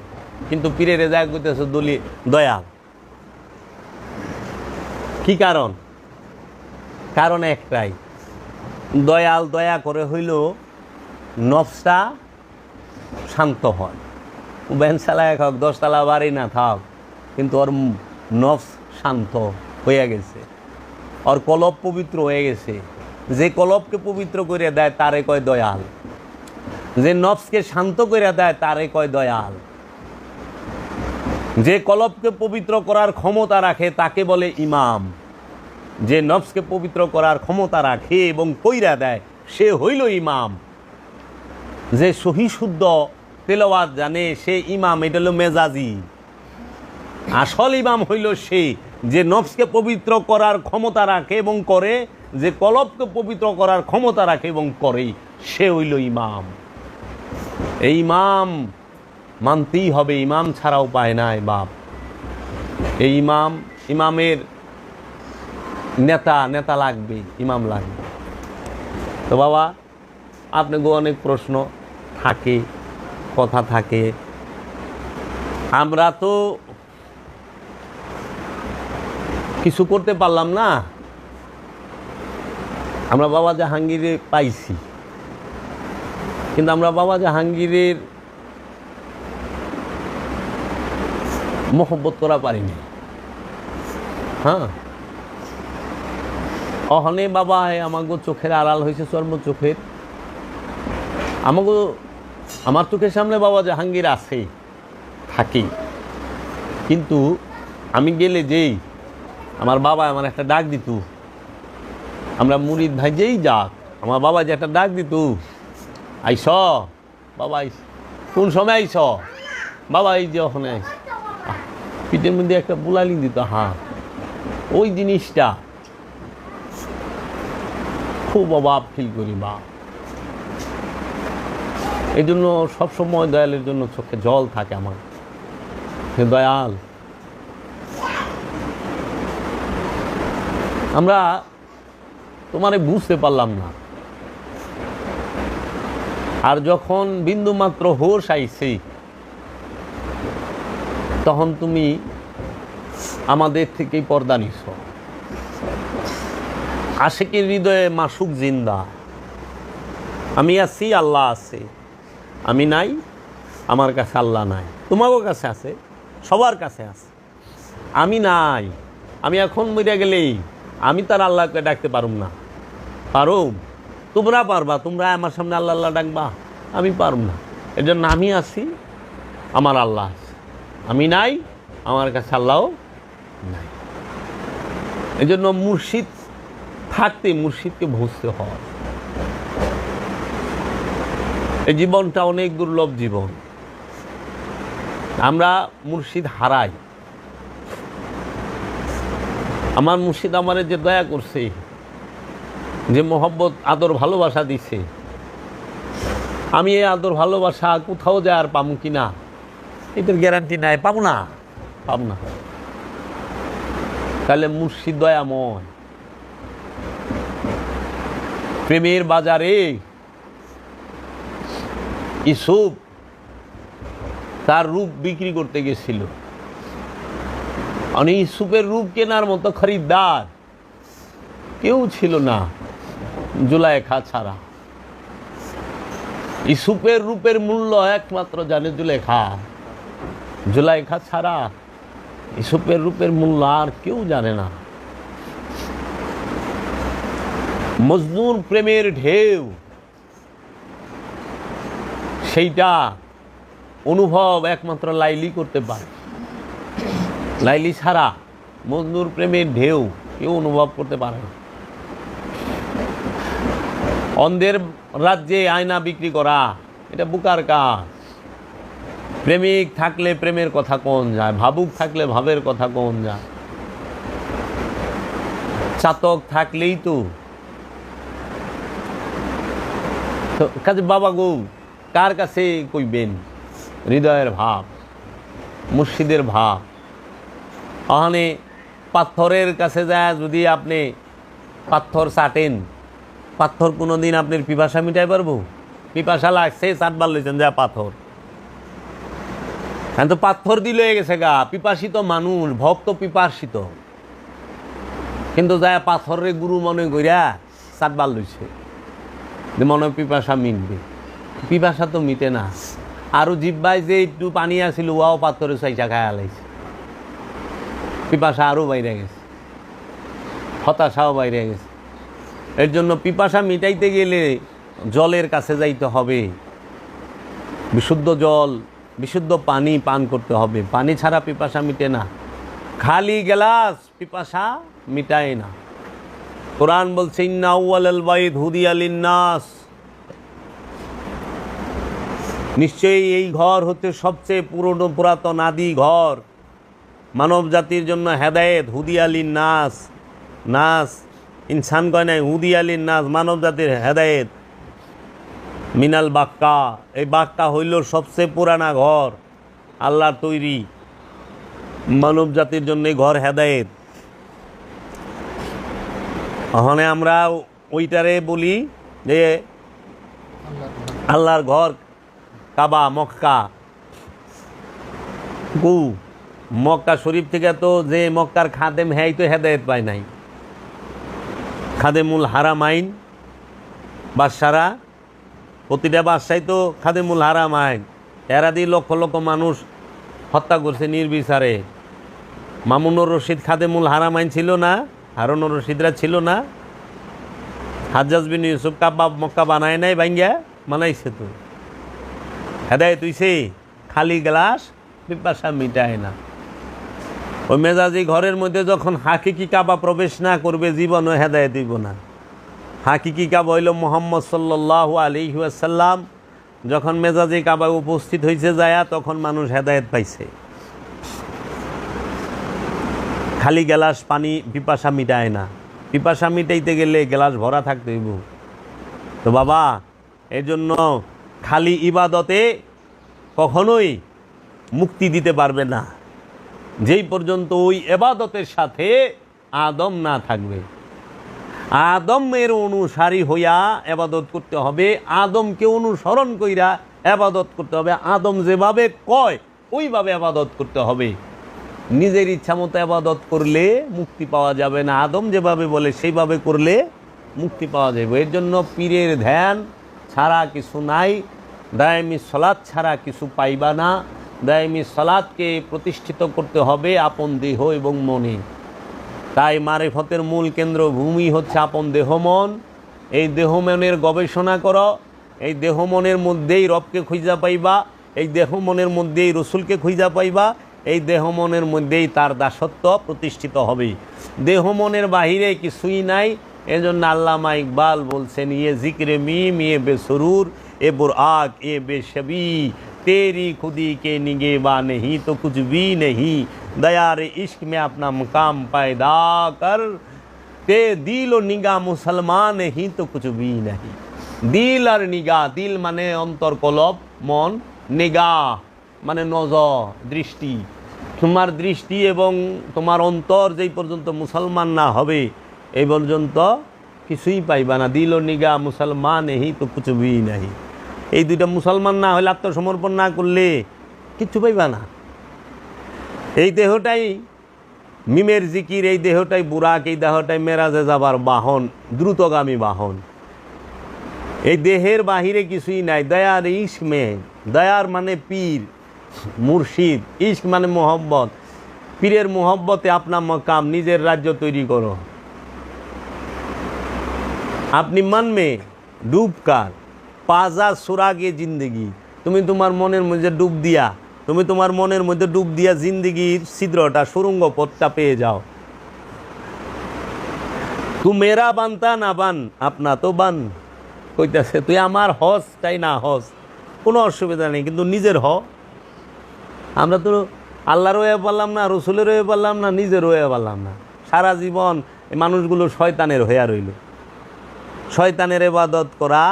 কিন্তু পীরে রে যায় কইতেছে দলি দয়াল। কি কারণ? কারণ একটাই, দয়াল দয়া করে হইল নফসটা শান্ত হয়। ও ব্যান চালায় খাক, 10 তলা বাড়ি না থাক, কিন্তু ওর নফস শান্ত হয়ে গেছে, ওর কলব পবিত্র হয়ে গেছে। যে কলবকে পবিত্র করে দেয় তারে কয় দয়াল, যে নফসকে শান্ত করে দেয় তারে কয় দয়াল। যে কলবকে পবিত্র করার ক্ষমতা রাখে তাকে বলে ইমাম। যে নফসকে পবিত্র করার ক্ষমতা রাখে এবং কইরা দেয় সে হইল ইমাম। যে সহি শুদ্ধ তেলাওয়াত জানে সে ইমাম, এটা হলো মেজাজি। আসল ইমাম হইল সে যে নফসকে পবিত্র করার ক্ষমতা রাখে এবং করে, যে কলবকে পবিত্র করার ক্ষমতা রাখে এবং করে, সে হইল ইমাম। এই ইমাম মানতেই হবে, ইমাম ছাড়া উপায় নাই বাপ। এই ইমাম, ইমামের নেতা লাগবে, ইমাম লাগবে। তো বাবা, আপনাকে অনেক প্রশ্ন থাকে, কথা থাকে। আমরা তো কিছু করতে পারলাম না। আমরা বাবা জাহাঙ্গীরে পাইছি, কিন্তু আমরা বাবা জাহাঙ্গীরের মহব্বত করা পারিনি। হ্যাঁ, অহনে বাবা আমাগো চোখের আড়াল হয়েছে, চর্ম চোখের। আমার চোখের সামনে বাবা জাহাঙ্গীর আছে, থাকি, কিন্তু আমি গেলে যেই আমার বাবা আমার একটা ডাক দিত, আমরা মুরিদ ভাই যেই যাক, আমার বাবা যে একটা ডাক দিত, আইস বাবা, আইস। কোন সময় আইস বাবা? এই যে ওখানে আইস। পিঠের মধ্যে একটা বুলালি দিত। হ্যাঁ, ওই জিনিসটা খুব অভাব ফিল করি বা। এই জন্য সবসময় দয়ালের জন্য চোখে জল থাকে আমার। দয়াল, আমরা তোমারে বুঝতে পারলাম না। আর যখন বিন্দু মাত্র হোশ আইছে, তখন তুমি আমাদের থেকেই পর্দা নিছ। আশিকের হৃদয়ে মাসুক জিন্দা। আমি আছি, আল্লাহ আছে। আমি নাই, আমার কাছে আল্লাহ নাই। তোমারও কাছে আছে, সবার কাছে আছে। আমি নাই, আমি এখন মরে গেলেই আমি তার আল্লাহকে ডাকতে পারুম না। পারুম? তোমরা পারবা, তোমরা আমার সামনে আল্লাহ আল্লাহ ডাকবা, আমি পারুম না। এর জন্য আমি আছি, আমার আল্লাহ আছে। আমি নাই, আমার কাছে আল্লাহও নাই। এই জন্য মুর্শিদ থাকতে মুর্শিদকে বুঝতে হয়। এই জীবনটা অনেক দুর্লভ জীবন। আমরা মুর্শিদ হারাই। আমার মুর্শিদ আমারে যে দয়া করছে, যে মোহব্বত আদর ভালোবাসা দিছে, আমি এই আদর ভালোবাসা কোথাও যায় আর পাবো কি না এটার গ্যারান্টি নাই। পাবো না। তাহলে মুর্শিদ দয়াময়। প্রেমের বাজারে ইউসুফ তার রূপ বিক্রি করতে গেছিল। মানে ইউসুফের রূপ কেনার মতো খরিদ্দার কেউ ছিল না জুলাইখা ছাড়া। ইউসুফের রূপের মূল্য একমাত্র জানে জুলাইখা ছাড়া ইউসুফের রূপের মূল্য আর কেউ জানে না। মজনুর প্রেমের ঢেউ, সেইটা অনুভব একমাত্র লাইলি করতে পারে। লাইলি ছাড়া মজনুর প্রেমের ঢেউ কেউ অনুভব করতে পারে না। অন্ধের রাজ্যে আয়না বিক্রি করা এটা বোকার কাজ। প্রেমিক থাকলে প্রেমের কথা কোন যায়, ভাবুক থাকলে ভাবের কথা কোন যায়। চাতক থাকলেই তো কাজে বাবা গো কার কাছে কইবেন হৃদয়ের ভাব, মুর্শিদের ভাব। ওখানে পাথরের কাছে যায় যদি আপনি পাথর চাটেন, পাথর কোনো দিন আপনার পিপাসা মিটাই পারবো? পিপাসা লাগছে, চাটবার লইছেন যা পাথর, এখন তো পাথর দিয়ে লয়ে গেছে গা। পিপাসিত মানুষ, ভক্ত পিপাসিত, কিন্তু যায় পাথরে গুরু মনে কইরা চাটবার লইছে যে মনে পিপাসা মিটবে। পিপাসা তো মিটে না। আরও জিব্বাই যে একটু পানি আসিল ওয়াও পাথরে চাইচা খায়া লাইছে। পিপাসা আরও বাইরে গেছে, হতাশাও বাইরে গেছে। এর জন্য পিপাসা মিটাইতে গেলে জলের কাছে যাইতে হবে। বিশুদ্ধ জল, বিশুদ্ধ পানি পান করতে হবে। পানি ছাড়া পিপাসা মিটে না। খালি গ্লাস পিপাসা মিটায় না। কোরআন বলছে ইন্না আউয়ালাল বাইত হুদিয়া লিন্নাস, নিশ্চয়ই এই ঘর হচ্ছে সবচেয়ে পুরাতন আদি ঘর, মানব জাতির জন্য হেদায়েত। হুদিয়া লিন্নাস, নাস ইনসান কয় নাই, হুদিয়া লিন্নাস মানব জাতির হেদায়েত। মিনাল বাক্কা, এই বাক্কা হইল সবচেয়ে পুরানা ঘর আল্লাহর তৈরি, মানব জাতির জন্য ঘর হেদায়েত। ওখানে আমরা ওইটারে বলি যে আল্লাহর ঘর কাবা, মক্কা। মক্কা শরীফ থেকে তো যে মক্কার খাদেম হ্যাঁ তো হেদায়েত পায় নাই। খাদেমুল হারামাইন বাদশারা, প্রতিটা বাদশাই তো খাদেমুল হারামাইন। এরা দিয়ে লক্ষ লক্ষ মানুষ হত্যা করছে নির্বিচারে। মামুনুর রশিদ খাদেমুল হারামাইন ছিল না? হারুনুর রশিদরা ছিল না? হাজ্জাজ বিন ইউসুফ কাবা মক্কা বানায় নাই, ভাঙ্গা বানাইছে তো। হেদায়েত হইছে, খালি গ্লাস পিপাসা মিটায় না। ওই মেজাজি ঘরের মধ্যে যখন হাকিকি কাবা প্রবেশ না করবে জীবনও হেদায়েত দিব না। হাকিকি কাবা হইল মুহাম্মদ সাল্লাল্লাহু আলাইহি ওয়াসাল্লাম। যখন মেজাজি কাবা উপস্থিত হয়েছে যায় তখন মানুষ হেদায়েত পাইছে। খালি গ্লাস পানি পিপাসা মিটায় না। পিপাসা মিটাইতে গেলে গ্লাস ভরা থাকতে হইব। তো বাবা এর জন্য খালি ইবাদতে কখনোই মুক্তি দিতে পারবে না যেই পর্যন্ত ওই এবাদতের সাথে আদম না থাকবে। আদমের অনুসারী হইয়া এবাদত করতে হবে, আদমকে অনুসরণ কইরা এবাদত করতে হবে। আদম যেভাবে কয় ওইভাবে এবাদত করতে হবে। নিজের ইচ্ছা মতো এবাদত করলে মুক্তি পাওয়া যাবে না। আদম যেভাবে বলে সেইভাবে করলে মুক্তি পাওয়া যাবে। এর জন্য পীরের ধ্যান ছাড়া কিছু নাই, দায়মি সলাৎ ছাড়া কিছু পাইবা না। দায়মি সলাৎকে প্রতিষ্ঠিত করতে হবে আপন দেহ এবং মনে। তাই মারিফতের মূল কেন্দ্র ভূমি হচ্ছে আপন দেহ মন। এই দেহ মনের গবেষণা করো, এই দেহ মনের মধ্যেই রবকে খুঁজা পাইবা, এই দেহ মনের মধ্যেই রসুলকে খুঁজা পাইবা, এই দেহ মনের মধ্যেই তার দাসত্ব প্রতিষ্ঠিত হবে। দেহ মনের বাহিরে কিছুই নাই। এজন্য আল্লামা ইকবাল বলছেন, ইয়ে জিক্রে মিম ইয়ে বেসরুর এ বুরআক এ বেশবি, तेरी खुदी के निगेबा नहीं तो कुछ भी नहीं, दयार इश्क में अपना मकाम पैदा कर, ते दिल और निगाह मुसलमान ही तो कुछ भी नहीं। दिल और निगाह, दिल माने अंतर कलब मन, निगाह माने नजर दृष्टि। তোমার দৃষ্টি এবং তোমার অন্তর যেই পর্যন্ত মুসলমান না হবে এই পর্যন্ত কিছুই পাইবা না। দিল ও নিগাহ মুসলমান হি তো কুছ ভি নাহি। এই দুইটা মুসলমান না হলে, আত্মসমর্পণ না করলে কিচ্ছু পাইবা না। এই দেহটাই মিমের জিকির, এই দেহটাই বুরাক, এই দেহটাই মেরাজে যাবার বাহন, দ্রুতগামী বাহন। এই দেহের বাহিরে কিছুই নাই। দয়ার ইশক মে, দয়ার মানে পীর মুর্শিদ, ইশক মানে মোহব্বত, পীরের মোহব্বতে আপনার মকাম, নিজের রাজ্য তৈরি করো। আপনি মন মে ডুবকার পাজা সুরাগে জিন্দগি, তুমি তোমার মনের মধ্যে ডুব দিয়া, তুমি তোমার মনের মধ্যে ডুব দিয়া জিন্দগির ছিদ্রটা, সুরঙ্গ পথটা পেয়ে যাও। তু মেরা বানতা না বান আপনা তো বান, কইতাছে তুই আমার হস তাই না হস, কোনো অসুবিধা নেই, কিন্তু নিজের হ। আমরা তো আল্লাহর হয়ে পারলাম না, রসুলের হয়ে পারলাম না, নিজের হয়ে পারলাম না। সারা জীবন এই মানুষগুলো শয়তানের হইয়া রইল। শয়তানের ইবাদত করা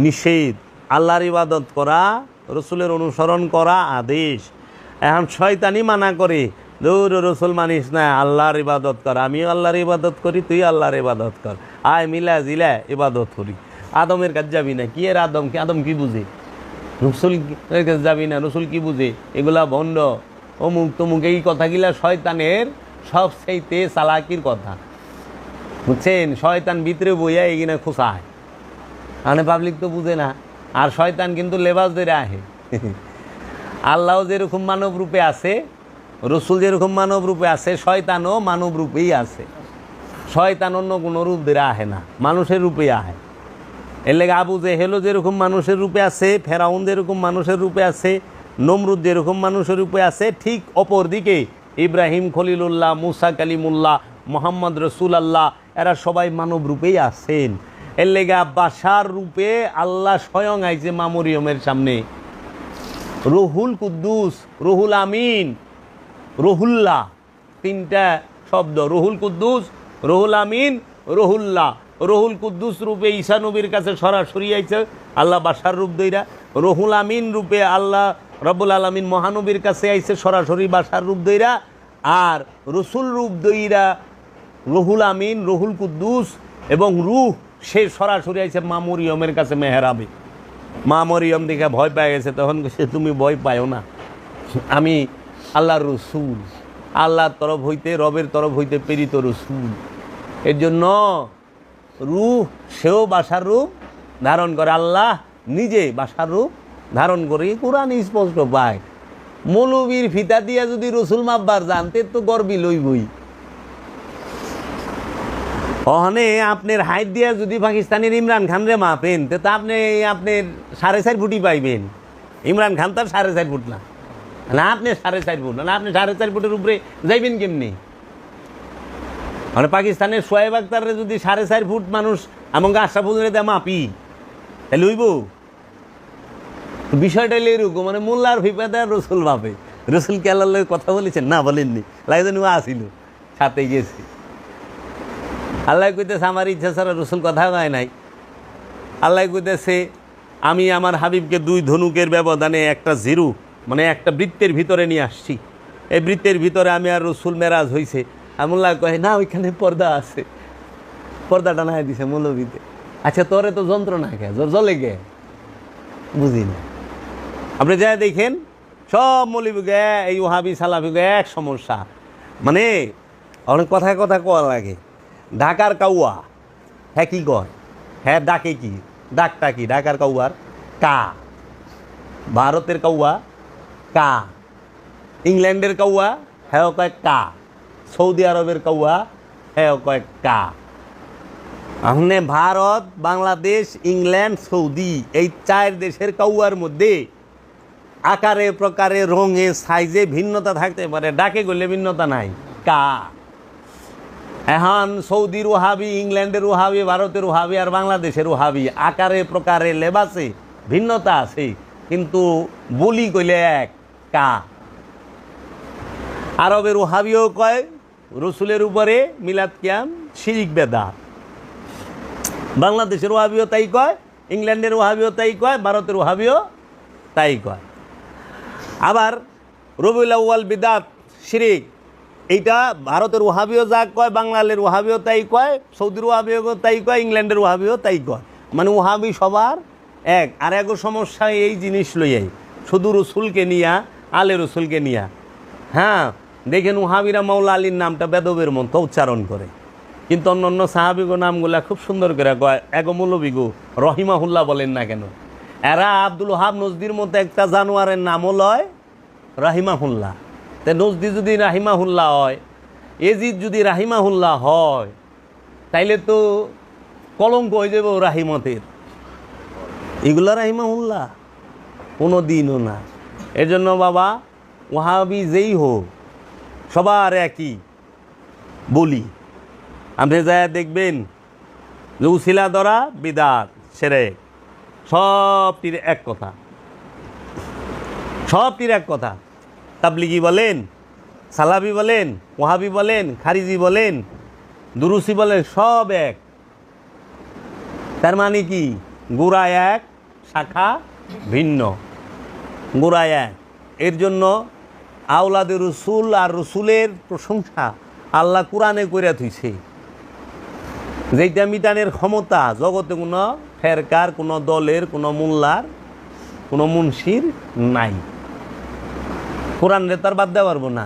নিষেধ, আল্লাহর ইবাদত করা, রসুলের অনুসরণ করা আদেশ। এখন শয়তানি মানা করে, দূর রসুল মানিস না, আল্লাহর ইবাদত কর, আমিও আল্লাহর ইবাদত করি, তুই আল্লাহর ইবাদত কর, আয় মিলা জিলা ইবাদত করি। আদমের কাছে যাবি না, কি এর আদম, কি আদম কি বুঝে? রসুল কাছে যাবি না, রসুল কি বুঝে? এগুলা ভণ্ড, অমুক তমুক, এই কথাগুলা শয়তানের সবচেয়ে চালাকির কথা, বুঝছেন? শয়তান ভিতরে বইয়া এগিনা খোঁচায়, মানে পাবলিক তো বুঝে না। আর শয়তান কিন্তু লেবাস ধরে আহে। আল্লাহ যেরকম মানব রূপে আছে, রসুল যেরকম মানব রূপে আছে, শয়তানও মানব রূপেই আছে। শয়তান অন্য কোনো রূপ ধরে আহে না, মানুষের রূপে আহে। এর লেগে আবু জেহেলও যেরকম মানুষের রূপে আছে, ফেরাউন যেরকম মানুষের রূপে আছে, নমরুদ যেরকম মানুষের রূপে আছে, ঠিক অপর দিকে ইব্রাহিম খলিলুল্লাহ, মুসা কালিমুল্লাহ, মোহাম্মদ রসুলাল্লাহ, এরা সবাই মানব রূপেই আছেন। এর লেগা বাশার রূপে আল্লাহ স্বয়ং আইছে মা মরিয়মের সামনে। রুহুল কুদ্দুস, রুহুল আমিন, রুহুল্লাহ, তিনটা শব্দ, রুহুল কুদ্দুস, রুহুল আমিন, রুহুল্লাহ। রুহুল কুদ্দুস রূপে ঈসা নবীর কাছে সরাসরি আইছে আল্লাহ বাশার রূপ দইরা। রুহুল আমিন রূপে আল্লাহ রব্বুল আলামিন মহানবীর কাছে আইছে সরাসরি বাশার রূপ দইরা। আর রসুল রূপ দইরা রুহুল আমিন, রুহুল কুদ্দুস এবং রুহ, সে সরাসরি আইছে মা মরিয়মের কাছে মেহরাবে। মা মরিয়ম দেখে ভয় পেয়ে গেছে, তখন সে তুমি ভয় পাও না, আমি আল্লাহর রসুল, আল্লাহর তরফ হইতে, রবের তরফ হইতে প্রেরিত রসুল। এর জন্য রুহ সেও বাসার রূপ ধারণ করে, আল্লাহ নিজে বাসার রূপ ধারণ করে। কোরআন স্পষ্ট পায়। মৌলবীর ফিতা দিয়া যদি রসুল মাপবার জানতে তো গর্বি লইবই। ওখানে আপনার হাইট দিয়া যদি পাকিস্তানের ইমরান খান রে মাপেন, তো আপনি আপনার 4.5 ফুটই পাইবেন। ইমরান খান তার 4.5 ফুট না, না আপনি 4.5 ফুট না, আপনি 4.5 ফুটের উপরে যাইবেন কেমনি? মানে পাকিস্তানের শোয়েব আখতারে যদি 4.5 ফুট মানুষ আমাকে আশরাফুল দেয় মাপি, তাহলে হইব? বিষয়টা হলে এরকম, মানে মোল্লার ফিফাতে রসুল মাপে। রসুল কে আল্লাহর কথা বলেছেন? না বলেননি, লাইজন আসিল সাথে গেছে। আল্লাহ কইতেছে আমার ইচ্ছা ছাড়া রসুল কথা হয় নাই। আল্লাহ কইতেছে আমি আমার হাবিবকে 2 ধনুকের ব্যবধানে একটা জিরু, মানে একটা বৃত্তের ভিতরে নিয়ে আসছি। এই বৃত্তের ভিতরে আমি আর রসুল মেরাজ হয়েছে। আমুল্লাহ কহে না, ওইখানে পর্দা আছে, পর্দাটা না দিছে মৌলবীতে। আচ্ছা তোরে তো যন্ত্রণা কে, জলে গে, বুঝি না। আপনি যা দেখেন সব মৌলবী গে, এই ওহাবি সালাফি গে এক সমস্যা, মানে অনেক কথায় কথা কোয়া লাগে। ঢাকার কাউয়া, হ্যাঁ কি কয়, হ্যাঁ ডাকে কি, ডাকটা কি ঢাকার কাউয়ার? কা। ভারতের কাউয়া কা, ইংল্যান্ডের কাউয়া হ্যাঁ কয় কা, সৌদি আরবের কৌয়া হ্যাঁ কয় কা। আপনি ভারত, বাংলাদেশ, ইংল্যান্ড, সৌদি এই 4 দেশের কৌয়ার মধ্যে আকারে প্রকারে রঙে সাইজে ভিন্নতা থাকতে পারে, ডাকে গেলে ভিন্নতা নাই, কা। এখন সৌদির ওহাবি, ইংল্যান্ডের ওহাবি, ভারতের ওহাবি আর বাংলাদেশের ওহাবি আকারে প্রকারে লেবাসে ভিন্নতা আছে, কিন্তু বলি কইলে এক, কা। আরবের ওহাবিও কয় রসুলের উপরে মিলাদ কিয়াম শিরিক বেদাত, বাংলাদেশের ওহাবিও তাই কয়, ইংল্যান্ডের ওহাবিও তাই কয়, ভারতের ওহাবিও তাই কয়। আবার রবিউল আউয়াল বিদাত শিরিক, এইটা ভারতের ওহাবিও যা কয়, বাংলাদেশের ওহাবিও তাই কয়, সৌদির ওহাবিও তাই কয়, ইংল্যান্ডের ওহাবিও তাই কয়। মানে ওহাবি সবার এক। আর এক সমস্যা এই জিনিস লইয়াই, শুধু রসুলকে নিয়া, আলে রসুলকে নিয়া। হ্যাঁ, দেখেন ওহাবিরা মাওলা আলীর নামটা বেদবের মতো উচ্চারণ করে, কিন্তু অন্য অন্য সাহাবিগো নামগুলা খুব সুন্দর করে কয়। এগো মৌলবিগো রহিমাহুল্লাহ বলেন না কেন? এরা আব্দুল ওহাব নজদির মতো একটা জানোয়ারের নামও লয় রাহিমাহুল্লাহ। তে নজদি যদি রাহিমাহুল্লাহ হয়, এজিদ যদি রাহিমাহুল্লাহ হয়, তাইলে তো কলঙ্ক হয়ে যাবে রাহিমতের। এগুলা রাহিমাহুল্লাহ কোনো দিনও না। এজন্য বাবা ওহাবি যেই হোক সবার একই বলি। আপনি যায় দেখবেন যে উসিলা ধরা বিদাত সেরেক, সবটির এক কথা, সবটির এক কথা। তাবলিগি বলেন, সালাফি বলেন, ওহাবি বলেন, খারিজি বলেন, দুরুসি বলেন, সব এক। তার মানে কি? গোড়া এক, শাখা ভিন্ন, গোড়া এক। এর জন্য আওলাদের রসুল আর রসুলের প্রশংসা আল্লাহ কোরআনে করে থুইছে, যেটা মিটানের ক্ষমতা জগতে কোনো ফেরকার, কোনো দলের, কোনো মোল্লার, কোনো মুন্সির নাই। কোরআন রে তার বাদ দেওয়া পারবো না।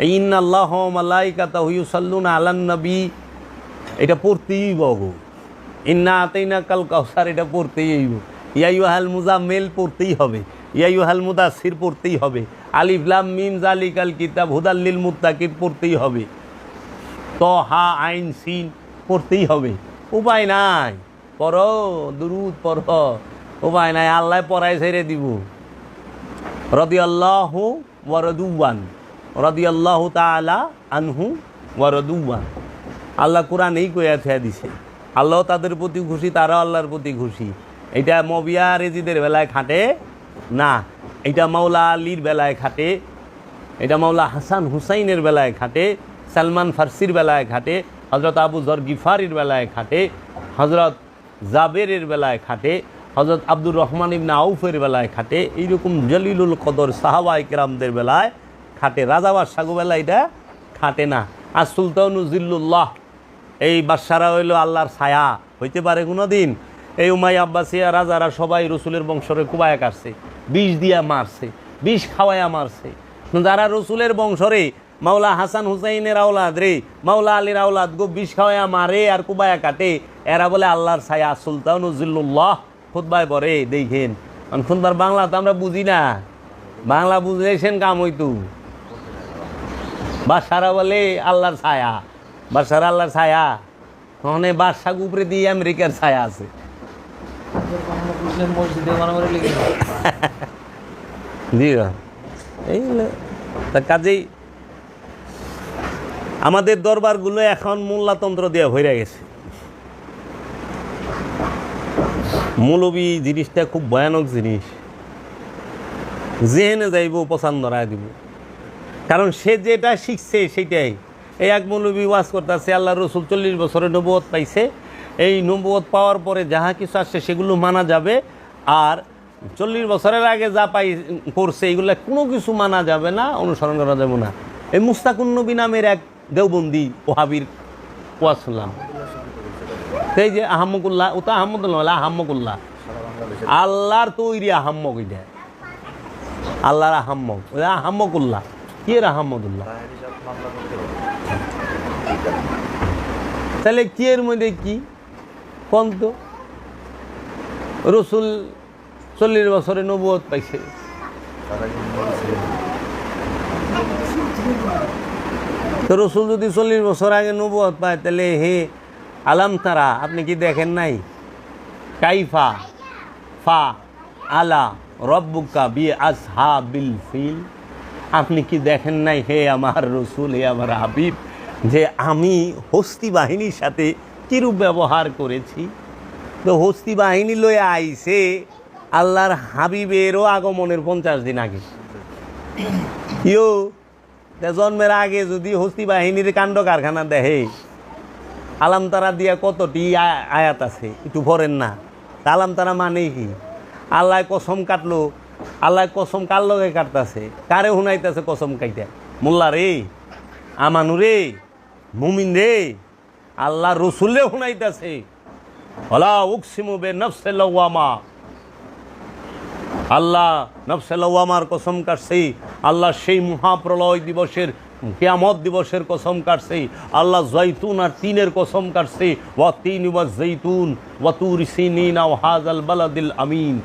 এই ইন্নাল্লাহ ওয়া মালাইকাতাহু ইউসাল্লুনা আলান নবী, এটা পড়তেই বগো। ইন্না আতাইনাকাল কাউসার, এটা পড়তেই হইব। ইয়া আইয়ুহাল মুজাম্মিল পড়তেই হবে, ইয়া আইয়ুহাল মুদাসসির পড়তেই হবে, আলিফ লাম মিম যালিকাল কিতাব হুদাল লিল মুত্তাকিন পড়তেই হবে, তহা আইন সিন পড়তেই হবে। উপায় নাই, পড়ো, দুরুদ পড়ো, উপায় নাই। আল্লাহ পড়ায় ছেড়ে দিব। রাদিয়াল্লাহু ওয়া রাদুয়ান, রাদিয়াল্লাহু তাআলা আনহু ওয়া রাদুয়ান। আল্লাহ কোরআনেই কইয়া থিয়া দিছে, আল্লাহ তাদের প্রতি খুশি, তারাও আল্লাহর প্রতি খুশি। এটা মবিয়া রেজিদের বেলায় খাটে না, এটা মাওলা আলীর বেলায় খাটে, এটা মাওলা হাসান হুসাইনের বেলায় খাটে, সালমান ফার্সির বেলায় খাটে, হজরত আবু যর গিফারির বেলায় খাটে, হজরত জাবেরের বেলায় খাটে, হজরত আব্দুর রহমান ইবনে আউফের বেলায় খাটে, এইরকম জলিলুল কদর সাহাবা ইকরামদের বেলায় খাটে। রাজা বাদশাহ বেলায় এটা খাটে না। আর সুলতানু জিল্লুল্লাহ, এই বাদশারা হইল আল্লাহর ছায়া, হইতে পারে কোনো দিন? এই উমাইয়া আব্বাসিয়া রাজারা সবাই রসুলের বংশরে কুবায়া কাটছে, বিষ দিয়া মারছে, বিষ খাওয়াইয়া মারছে। যারা রসুলের বংশরে মাওলা হাসান হুসাইনের আওলাদ রে, মাওলা আলীর আওলাদ গো বিষ খাওয়াইয়া মারে আর কুবায়া কাটে, এরা বলে আল্লাহর ছায়া। সুলতানু জিল্লুল্লাহ খুতবায় পড়ে, দেখেন। খুতবার বাংলা তো আমরা বুঝি না, বাংলা বুঝলেছেন কাম হইতু। বাদশারা বলে আল্লাহর ছায়া, বাদশারা আল্লাহর ছায়া, ওখানে বাদশাহ উপরে দিয়ে আমেরিকার ছায়া আছে। জি, এই কাজেই আমাদের দরবারগুলো এখন মোল্লাতন্ত্র দিয়ে হয়ে গেছে। মৌলবী জিনিসটা খুব ভয়ানক জিনিস, যেহেনে যাইব পছন্দ রায় দিব, কারণ সে যেটা শিখছে সেটাই। এই এক মৌলবী ওয়াজ করতেছে আল্লাহ রসুল 40 বছরে নবুয়ত পাইছে, এই নবুয়ত পাওয়ার পরে যাহা কিছু আসছে সেগুলো মানা যাবে, আর 40 বছরের আগে যা করছে এইগুলো কোনো কিছু মানা যাবে না, অনুসরণ করা যাবে না। এই মুস্তাকুন নবী নামের এক দেওবন্দি ওহাবির ওয়াজ শুনলাম, সেই যে আহম্মকুল্লাহ, ও তো আহম্মদুল্লাহ, আহম্মকুল্লাহ আল্লাহর তৈরি আহম্মক, এটা আল্লাহর আহম্মক, ওই আহম্মকুল্লাহ। কি এর আহম্মদুল্লাহ? তাহলে কি এর মধ্যে কি কোন? তো রসুল 40 বছরে নবুয়ত পাইছে, তো রসুল যদি 40 বছর আগে নবুয়ত পায় তাহলে হে আলাম তারা, আপনি কি দেখেন নাই? কাইফা ফা আলা রব্বুকা বি আসহাবিল ফিল, আপনি কি দেখেন নাই হে আমার রসুল, হে আমার হাবিব, যে আমি হস্তি বাহিনীর সাথে কিরূপ ব্যবহার করেছি? তো হস্তি বাহিনী লয়ে আইছে আল্লাহর হাবিবেরও আগমনের 50 দিন আগে। ইয়ো জন্মের আগে যদি হস্তি বাহিনীর কাণ্ড কারখানা দেখে, আলাম তারা দিয়া কতটি আয়াত আছে, একটু পড়েন না। আলাম তারা মানে কি? আল্লাহ কসম কাটলো, আল্লাহ কসম কার লগে কাটতেছে? কারে শুনাইতেছে কসম কাইটা? মোল্লা রে, আমানু রে, মুমিন রে, আল্লাহ রসুলে শুনাইতেছে। ওয়ালা উকসিমু বিনফসি লাওয়ামা, আল্লাহ নফসে লাওয়ামার কসম কাটছে। আল্লাহ সেই মহাপ্রলয় দিবসের, কিয়ামত দিবসের কসম কাটছে। আল্লাহ জৈতুন আর তিনের কসম কাটছে। ওয়া তিন ওয়া জৈতুন ওয়া তুর সিনিন ওয়া হাযাল বালাদিল আমিন।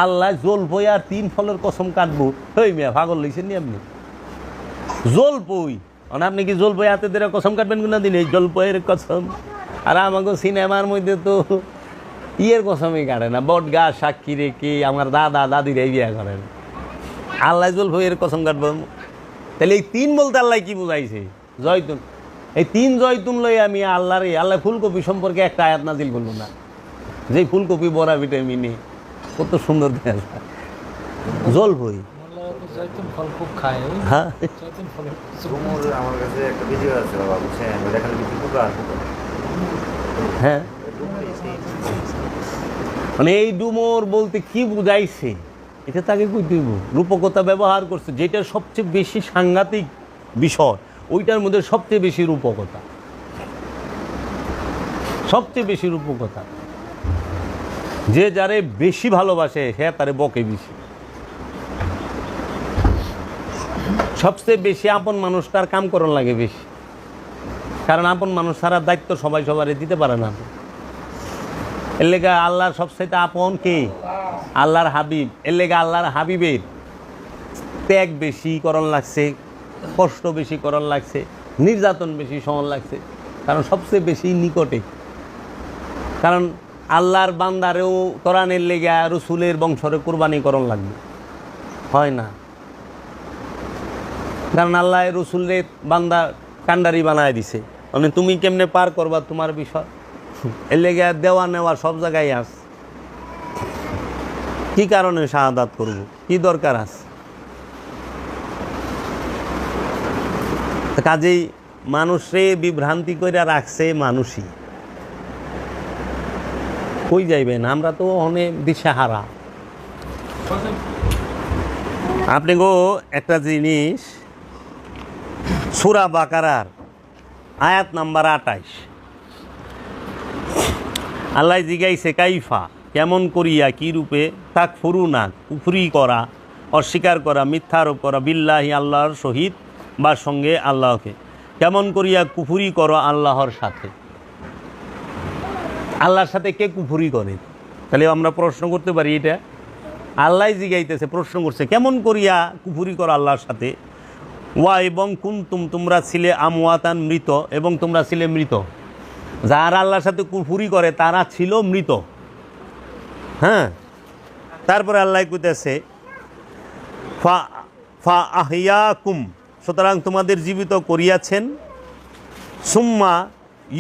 আল্লাহ জলপই আর 3 ফলের কসম কাটবো? হই মিয়া পাগল লইছেন নি আপনি? জলপই, মানে আপনি কি জলপই হাতে ধরে কসম কাটবেন কোন দিন? এই জলপইয়ের কসম। আর আমাকে সিনেমার মধ্যে তো ইয়ের কসমই কাটে না, বট গাছ সাক্ষী রেখে আমার দাদা দাদির এই বিয়া করেন। আল্লাহ জলপইয়ের কসম কাটব? তাহলে এই 3 বলতে আল্লাহ কি বুঝাইছে? জয়তুন, এই 3 জয়তুন লই আমি আল্লাহরে, আল্লাহ ফুলকপি সম্পর্কে একটা আয়াত নাজিল করলো না? যে ফুলকপি বড়া ভিটামিনে কত সুন্দর দেখা যায়। জলপই জয়তুন ফল খুব খায়। হ্যাঁ, জয়তুন ফলের আমার কাছে একটা ভিডিও আছে বাবা, বুঝছেন? দেখালে কিছু পোকা আর পোকা। হ্যাঁ, মানে এই ডুমোর বলতে কি বুঝাইছে এটা তাকে কই দিব? রূপকতা ব্যবহার করছে, যেটা সবচেয়ে বেশি সাংঘাতিক বিষয়, ওইটার মধ্যে সবচেয়ে বেশি রূপকতা, সবচেয়ে বেশি রূপকতা। যে যারে বেশি ভালোবাসে সে তারে বকে বেশি। সবচেয়ে বেশি আপন মানুষটার কাম করন লাগে বেশি, কারণ আপন মানুষ ছাড়া দায়িত্ব সবাই সবারে দিতে পারে না। এর লেগা আল্লাহর সবচেয়ে আপন কে? আল্লাহর হাবিব। এর লেগা আল্লাহর হাবিবের ত্যাগ বেশি করণ লাগছে, কষ্ট বেশি করণ লাগছে, নির্যাতন বেশি সহন লাগছে, কারণ সবচেয়ে বেশি নিকটে। কারণ আল্লাহর বান্দারেও কোরআনের লেগা রসুলের বংশরে কোরবানি করণ লাগবে, হয় না? কারণ আল্লাহ রসুলের বান্দা কান্ডারি বানায় দিছে, মানে তুমি কেমনে পার করবা তোমার বিষয়। এর লেগে দেওয়া নেওয়া সব জায়গায় আস। কি কারণে শাহাদাত করব? কি দরকার আছে? কাজেই মানুষে বিভ্রান্তি করে রাখছে মানুষই। কই যাইবেন? আমরা তো অনেক দিশাহারা। আপনি গো একটা জিনিস, সূরা বাকারার আয়াত নাম্বার 28 আল্লাহ জিগাইছে কাইফা, কেমন করিয়া, কি রূপে, তাকফুরুনা, কুফরি করা, অস্বীকার করা, মিথ্যা আরোপ করা, বিল্লাহি, আল্লাহর সহিত বা সঙ্গে আল্লাহকে, কেমন করিয়া কুফরি করো আল্লাহর সাথে। আল্লাহর সাথে কে কুফরি করে? তাহলে আমরা প্রশ্ন করতে পারি, এটা আল্লাহ জিগাইতেছে, প্রশ্ন করছে, কেমন করিয়া কুফরি করো আল্লাহর সাথে। ওয়া এবং কুনতুম, তোমরা ছিলে আমওয়াতান, মৃত, এবং তোমরা ছিলে মৃত। যারা আল্লাহর সাথে কুফরি করে তারা ছিল মৃত। হ্যাঁ, তারপরে আল্লাহ কইতেছে ফা আহিয়াকুম, সুতরাং তোমাদের জীবিত করিয়াছেন। সুম্মা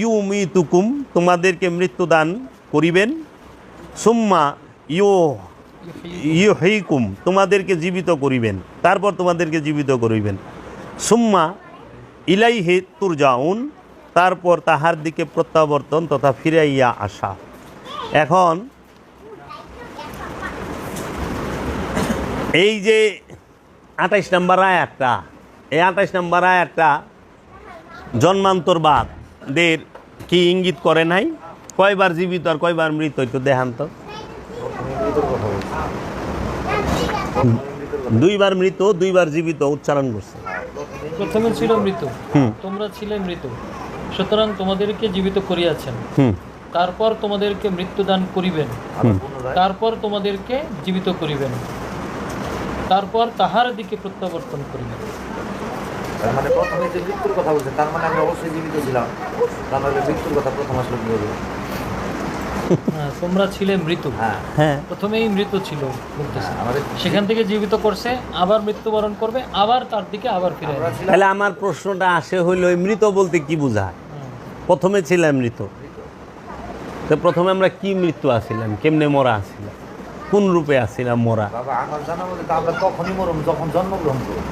ইউমিতুকুম, তোমাদেরকে মৃত্যুদান করিবেন। সুম্মা ইউহয়িকুম, তোমাদেরকে জীবিত করিবেন, তারপর তোমাদেরকে জীবিত করিবেন। সুম্মা ইলাইহি তুরজাউন, তারপর তাহার দিকে প্রত্যাবর্তন তথা ফিরাইয়া আসা। এখন এই যে 28 নম্বর আয়াতটা, এই 28 নম্বর আয়াতটা জন্মান্তরবাদদের কি ইঙ্গিত করে নাই? কয়বার জীবিত আর কয়বার মৃত একটু দেখান তো। 2 বার মৃত, 2 বার জীবিত উচ্চারণ করছে। প্রথমে ছিল মৃত, তোমরা ছিলে মৃত, সুতরাং তোমাদেরকে জীবিত করিয়াছেন। তারপর তোমাদেরকে মৃত্যুদান করিবেন, তারপর তোমাদেরকে জীবিত করিবেন, তারপর তাহার দিকে প্রত্যাবর্তন করিবেন। তার মানে প্রথমে যে মৃত্যুর কথা বলছে তার মানে আমি অবশ্যই জীবিত ছিলাম, তার মানে মৃত্যুর কথা প্রথম আসলে কি হবে? হ্যাঁ, তোমরা ছিলে মৃত, হ্যাঁ হ্যাঁ, প্রথমেই মৃত ছিল বলতেছে। আমাদের সেখান থেকে জীবিত করছে, আবার মৃত্যুবরণ করবে, আবার তার দিকে আবার ফিরে আমরা আসবে। ছিলাম তাহলে আমার প্রশ্নটা আসে হইল ওই মৃত বলতে কি বোঝায়? হ্যাঁ। প্রথমে ছিলাম মৃত, তো প্রথমে আমরা কি মৃত্যু আসিলাম, কেমনে মরা আসিলাম, কোন রূপে আসিলাম মরা? বাবা, আমার জানা মধ্যে তো আমরা তখনই মরম যখন জন্মগ্রহণ করব।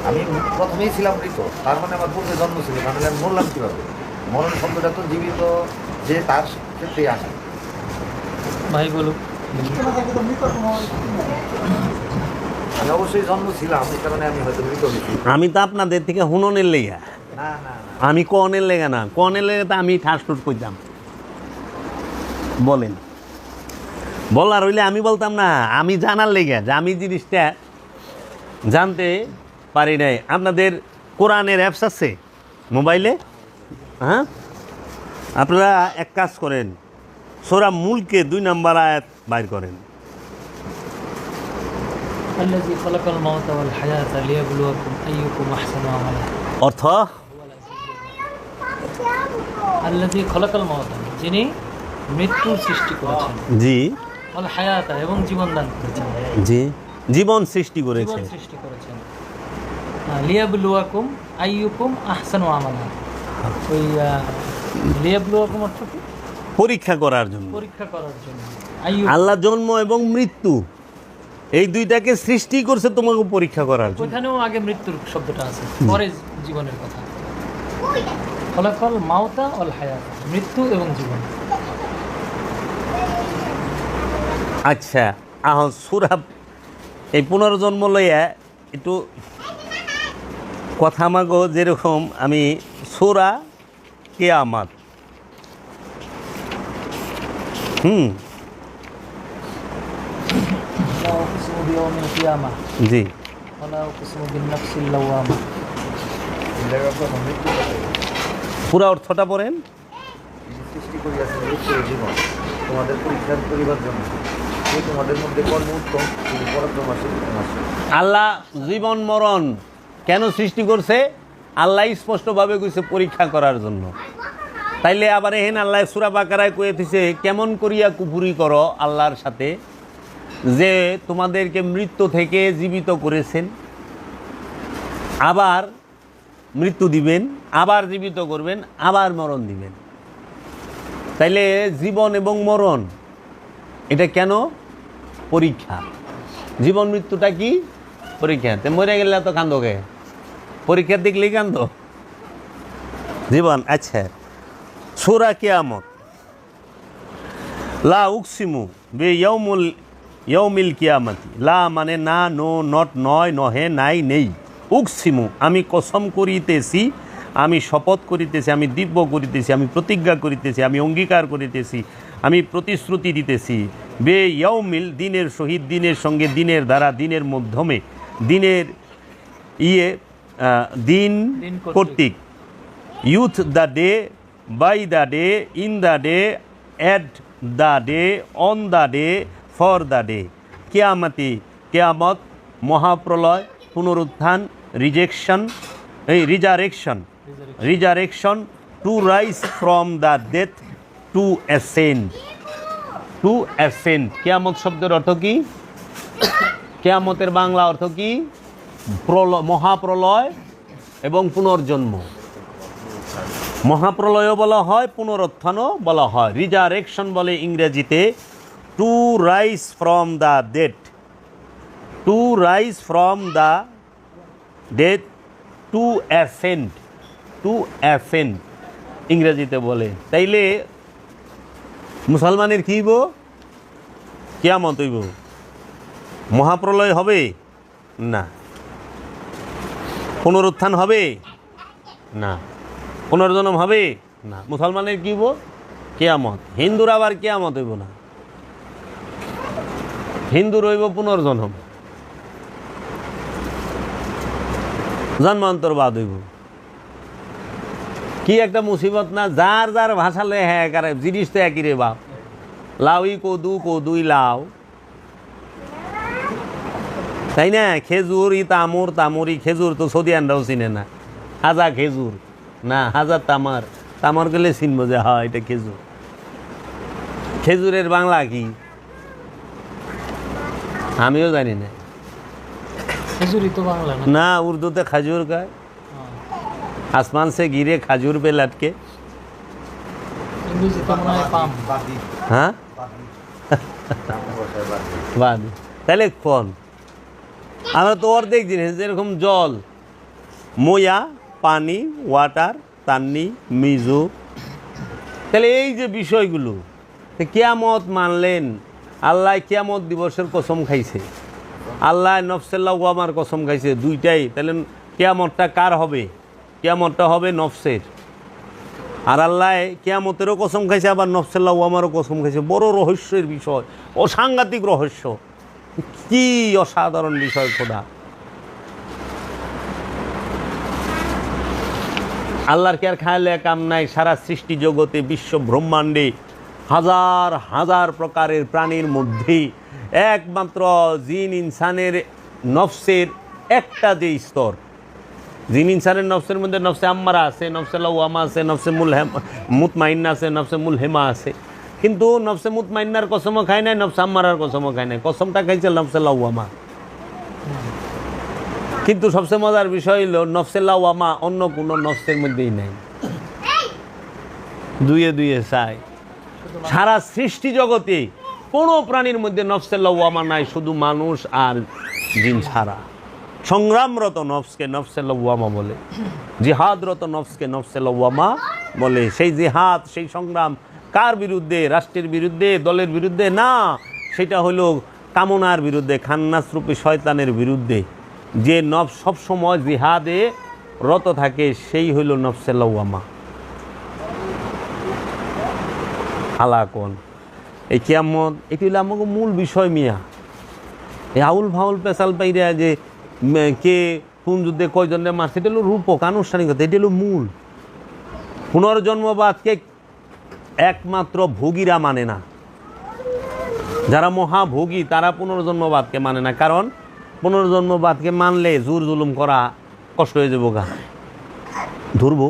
আমি প্রথমেই ছিলাম মৃত, তার মানে আমার পূর্বে জন্ম ছিল, তাহলে আমি মরলাম কীভাবে? মরণ শব্দটা তো জীবিত যে তার ক্ষেত্রেই আসে। ভাই বলুক। আমি অবশ্যই জন্ম ছিলাম, এই কারণে আমি হয়তো মৃত হয়েছি। আমি তো আপনাদের থেকে হুননের লেগা, না না না, আমি কনের লেগা না, কনের লেগে তো আমি ঠাসটুট করতাম। বলেন, বলার হইলে আমি বলতাম না, আমি জানার লেগে যে আমি জিনিসটা জানতে পারি নাই। আপনাদের কোরআনের অ্যাপস আছে মোবাইলে? হ্যাঁ, আপনারা এক কাজ করেন, সূরা মুলকে 2 নম্বর আয়াত বাইর করেন। আল্লাযী খালাকাল মাউতা ওয়াল হায়াতা লিয়াবলুয়াকুম আইয়ুকুম আহসানু আমালা। অর্থ, আল্লাযী খালাকাল মাউতা, যিনি মৃত্যুর সৃষ্টি করেছেন, জি ওয়াল হায়াতা, এবং জীবন দান করেছেন, জি, জীবন সৃষ্টি করেছে। জীবন সৃষ্টি করেছেন। লিয়াবলুয়াকুম আইয়ুকুম আহসানু আমালা। ওই লিয়াবলুয়াকুম অর্থ কি? পরীক্ষা করার জন্য। পরীক্ষা করার জন্য। আইয়ুব, আল্লাহ জন্ম এবং মৃত্যু এই দুইটাকে সৃষ্টি করছে তোমাকে পরীক্ষা করার জন্য। ওইখানেও আগে মৃত্যুর শব্দটা আছে, পরে জীবনের কথা। খলাকাল মাউতা ওয়াল হায়াতা, মৃত্যু এবং জীবন। আচ্ছা, সূরা এই পুনর্জন্ম লইয়া একটু কথা মাগো, যেরকম আমি সূরা কিয়ামত, লা উকসিমু বিয়াউমিল কিয়ামাহ জি, ওয়া লা উকসিমু বিন-নাফসিল লাওয়ামা। এই জায়গায় প্রথম মৃত্যুর কথাই। পুরা অর্থটা পড়েন। তিনি সৃষ্টি করিয়াছেন মৃত্যু ও জীবন তোমাদের পরীক্ষা করিবার জন্য, যে তোমাদের মধ্যে কর্ম উত্তম তিনি পরাক্রমশালী উত্তমাশীল। আল্লাহ জীবন মরণ কেন সৃষ্টি করছে? আল্লাহ স্পষ্টভাবে কইছে পরীক্ষা করার জন্য। তাইলে আবার এহেন আল্লাহ সূরা বাকারায় কয়ে দিছে কেমন করিয়া কুফরি করো আল্লাহর সাথে, যে তোমাদেরকে মৃত্যু থেকে জীবিত করেছেন, আবার মৃত্যু দিবেন, আবার জীবিত করবেন, আবার মরণ দিবেন। তাইলে জীবন এবং মরণ এটা কেন? পরীক্ষা। জীবন মৃত্যুটা কি? পরীক্ষা। তে মরে গেলে তো কান্দোকে, পরীক্ষা দেখলেই কান্দ জীবন। আচ্ছা, সূরা কিয়ামত, লা উকসিমু ইয়াউমিল কিয়ামতি। লা মানে না, নো, নট, নয়, নহে, নাই, নেই। উকসিমু আমি কসম করিতেছি, আমি শপথ করিতেছি, আমি দিব্য করিতেছি, আমি প্রতিজ্ঞা করিতেছি, আমি অঙ্গীকার করিতেছি, আমি প্রতিশ্রুতি দিতেছি। ইয়াউমিল দিনের সহিত, দিনের সঙ্গে, দিনের দ্বারা, দিনের মাধ্যমে, দিনের দিন দিন কর্তৃক। With the day, by the day, in the day, at the day, on the day, for the day. কিয়ামতি, কিয়ামত, মহাপ্রলয়, পুনরুত্থান, resurrection, to rise from the death, to ascend. কিয়ামত শব্দের অর্থ কি? কিয়ামতের বাংলা অর্থ কি? মহাপ্রলয় এবং পুনর্জন্ম। মহাপ্রলয়ও বলা হয়, পুনরুত্থানও বলা হয়। রিজারেকশন বলে ইংরেজিতে to rise from the death, to rise from the death, to ascend ইংরেজিতে বলে। তাইলে মুসলমানের কি হইব? কিয়ামত হইব। মহাপ্রলয় হবে না, পুনরুত্থান হবে না, পুনর্জন্ম হবে না। মুসলমানের কি হইব? কিয়ামত। হিন্দুর আবার কিয়ামত হইব না, হিন্দুর হইব পুনর্জন্ম, জন্মান্তর বাদ হইব। কি একটা মুসিবত না! যার যার ভাষা লে হ্যাঁ কারে জিনিস তো একই রে বাপ। লাউই কদু, কদুই লাউ। তাই না? খেজুর ই তামর, তামরি খেজুর তো সৌদিয়ানরাও চিনে না। হাজা খেজুর না, হাজার তামার, তামার গেলে চিনবো যে হ্যাঁ এটা খেজুর। খেজুরের বাংলা কি আমিও জানি না। খেজুরই তো বাংলা না। না, উর্দুতে খাজুর কয়। আসমান সে গিরে খাজুর পে লটকে। ইংরেজিতে মনে হয় পাম। বাদি হ্যাঁ, বাদি আমার ভাষায় বাদি। বাদ তাহলে কোন আমরা তো অর্ধেক জিনিস, যেরকম জল, ময়া, পানি, ওয়াটার, তান্নি, মিজু। তাহলে এই যে বিষয়গুলো, কিয়ামত মানলেন, আল্লাহ কিয়ামত দিবসের কসম খাইছে, আল্লাহ নফসের লাওয়ামার কসম খাইছে, দুইটাই। তাহলে কিয়ামতটা কার হবে? কিয়ামতটা হবে নফসের। আর আল্লাহ কিয়ামতেরও কসম খাইছে, আবার নফসের লাওয়ামারও কসম খাইছে। বড় রহস্যের বিষয়, অসাংঘাতিক রহস্য, কি অসাধারণ বিষয় খোদা। আল্লাহর কি আর খায়ালে কাম নাই? সারা সৃষ্টি জগতে, বিশ্ব ব্রহ্মাণ্ডে হাজার হাজার প্রকারের প্রাণীর মধ্যে একমাত্র জিন ইনসানের নফসের একটা যে স্তর, জিন ইনসানের নফসের মধ্যে নফসে আম্মারা আছে, নফসে লাওয়ামা আছে, নফসে মুতমাইন্না আছে, নফসে মুলহেমা আছে। কিন্তু নফসে মুতমাইন্নার কসমও খায় নাই, নফসে আম্মারার কসমও খায় নাই, কসমটা খাইছে নফসে লাওয়ামা। কিন্তু সবচেয়ে মজার বিষয় হলো নফসে লাওয়ামা অন্য কোনো নফসের মধ্যেই নাই। দুয়ে দুয়ে চাই। সারা সৃষ্টি জগতে কোনো প্রাণীর মধ্যে নফসে লাওয়ামা নাই, শুধু মানুষ আর জিন ছাড়া। সংগ্রামরত নফসকে নফসে লাওয়ামা বলে, জিহাদরত নফসকে নফসে লাওয়ামা বলে। সেই জিহাদ, সেই সংগ্রাম কার বিরুদ্ধে? রাষ্ট্রের বিরুদ্ধে, দলের বিরুদ্ধে না, সেটা হলো কামনার বিরুদ্ধে, খান্নাসরূপী শয়তানের বিরুদ্ধে। যে নফস সবসময় জিহাদে রত থাকে, সেই হইল নফসে লাওয়ামা। হালাকন এই কিয়ামত, এটি হলো আমাকে মূল বিষয় মিয়া। এই আউল ফাউল পেশাল পাইরা যে কে কোন যুদ্ধে কয়জনে মারছে, এটা হলো রূপক, আনুষ্ঠানিকতা, এটা হলো মূল। পুনর্জন্মবাদকে একমাত্র ভোগীরা মানে না, যারা মহাভোগী তারা পুনর্জন্মবাদকে মানে না। কারণ পুনর্জন্মবাদকে মানলে জোর জুলুম করা কষ্ট হয়ে যাবো, গা ধরবো।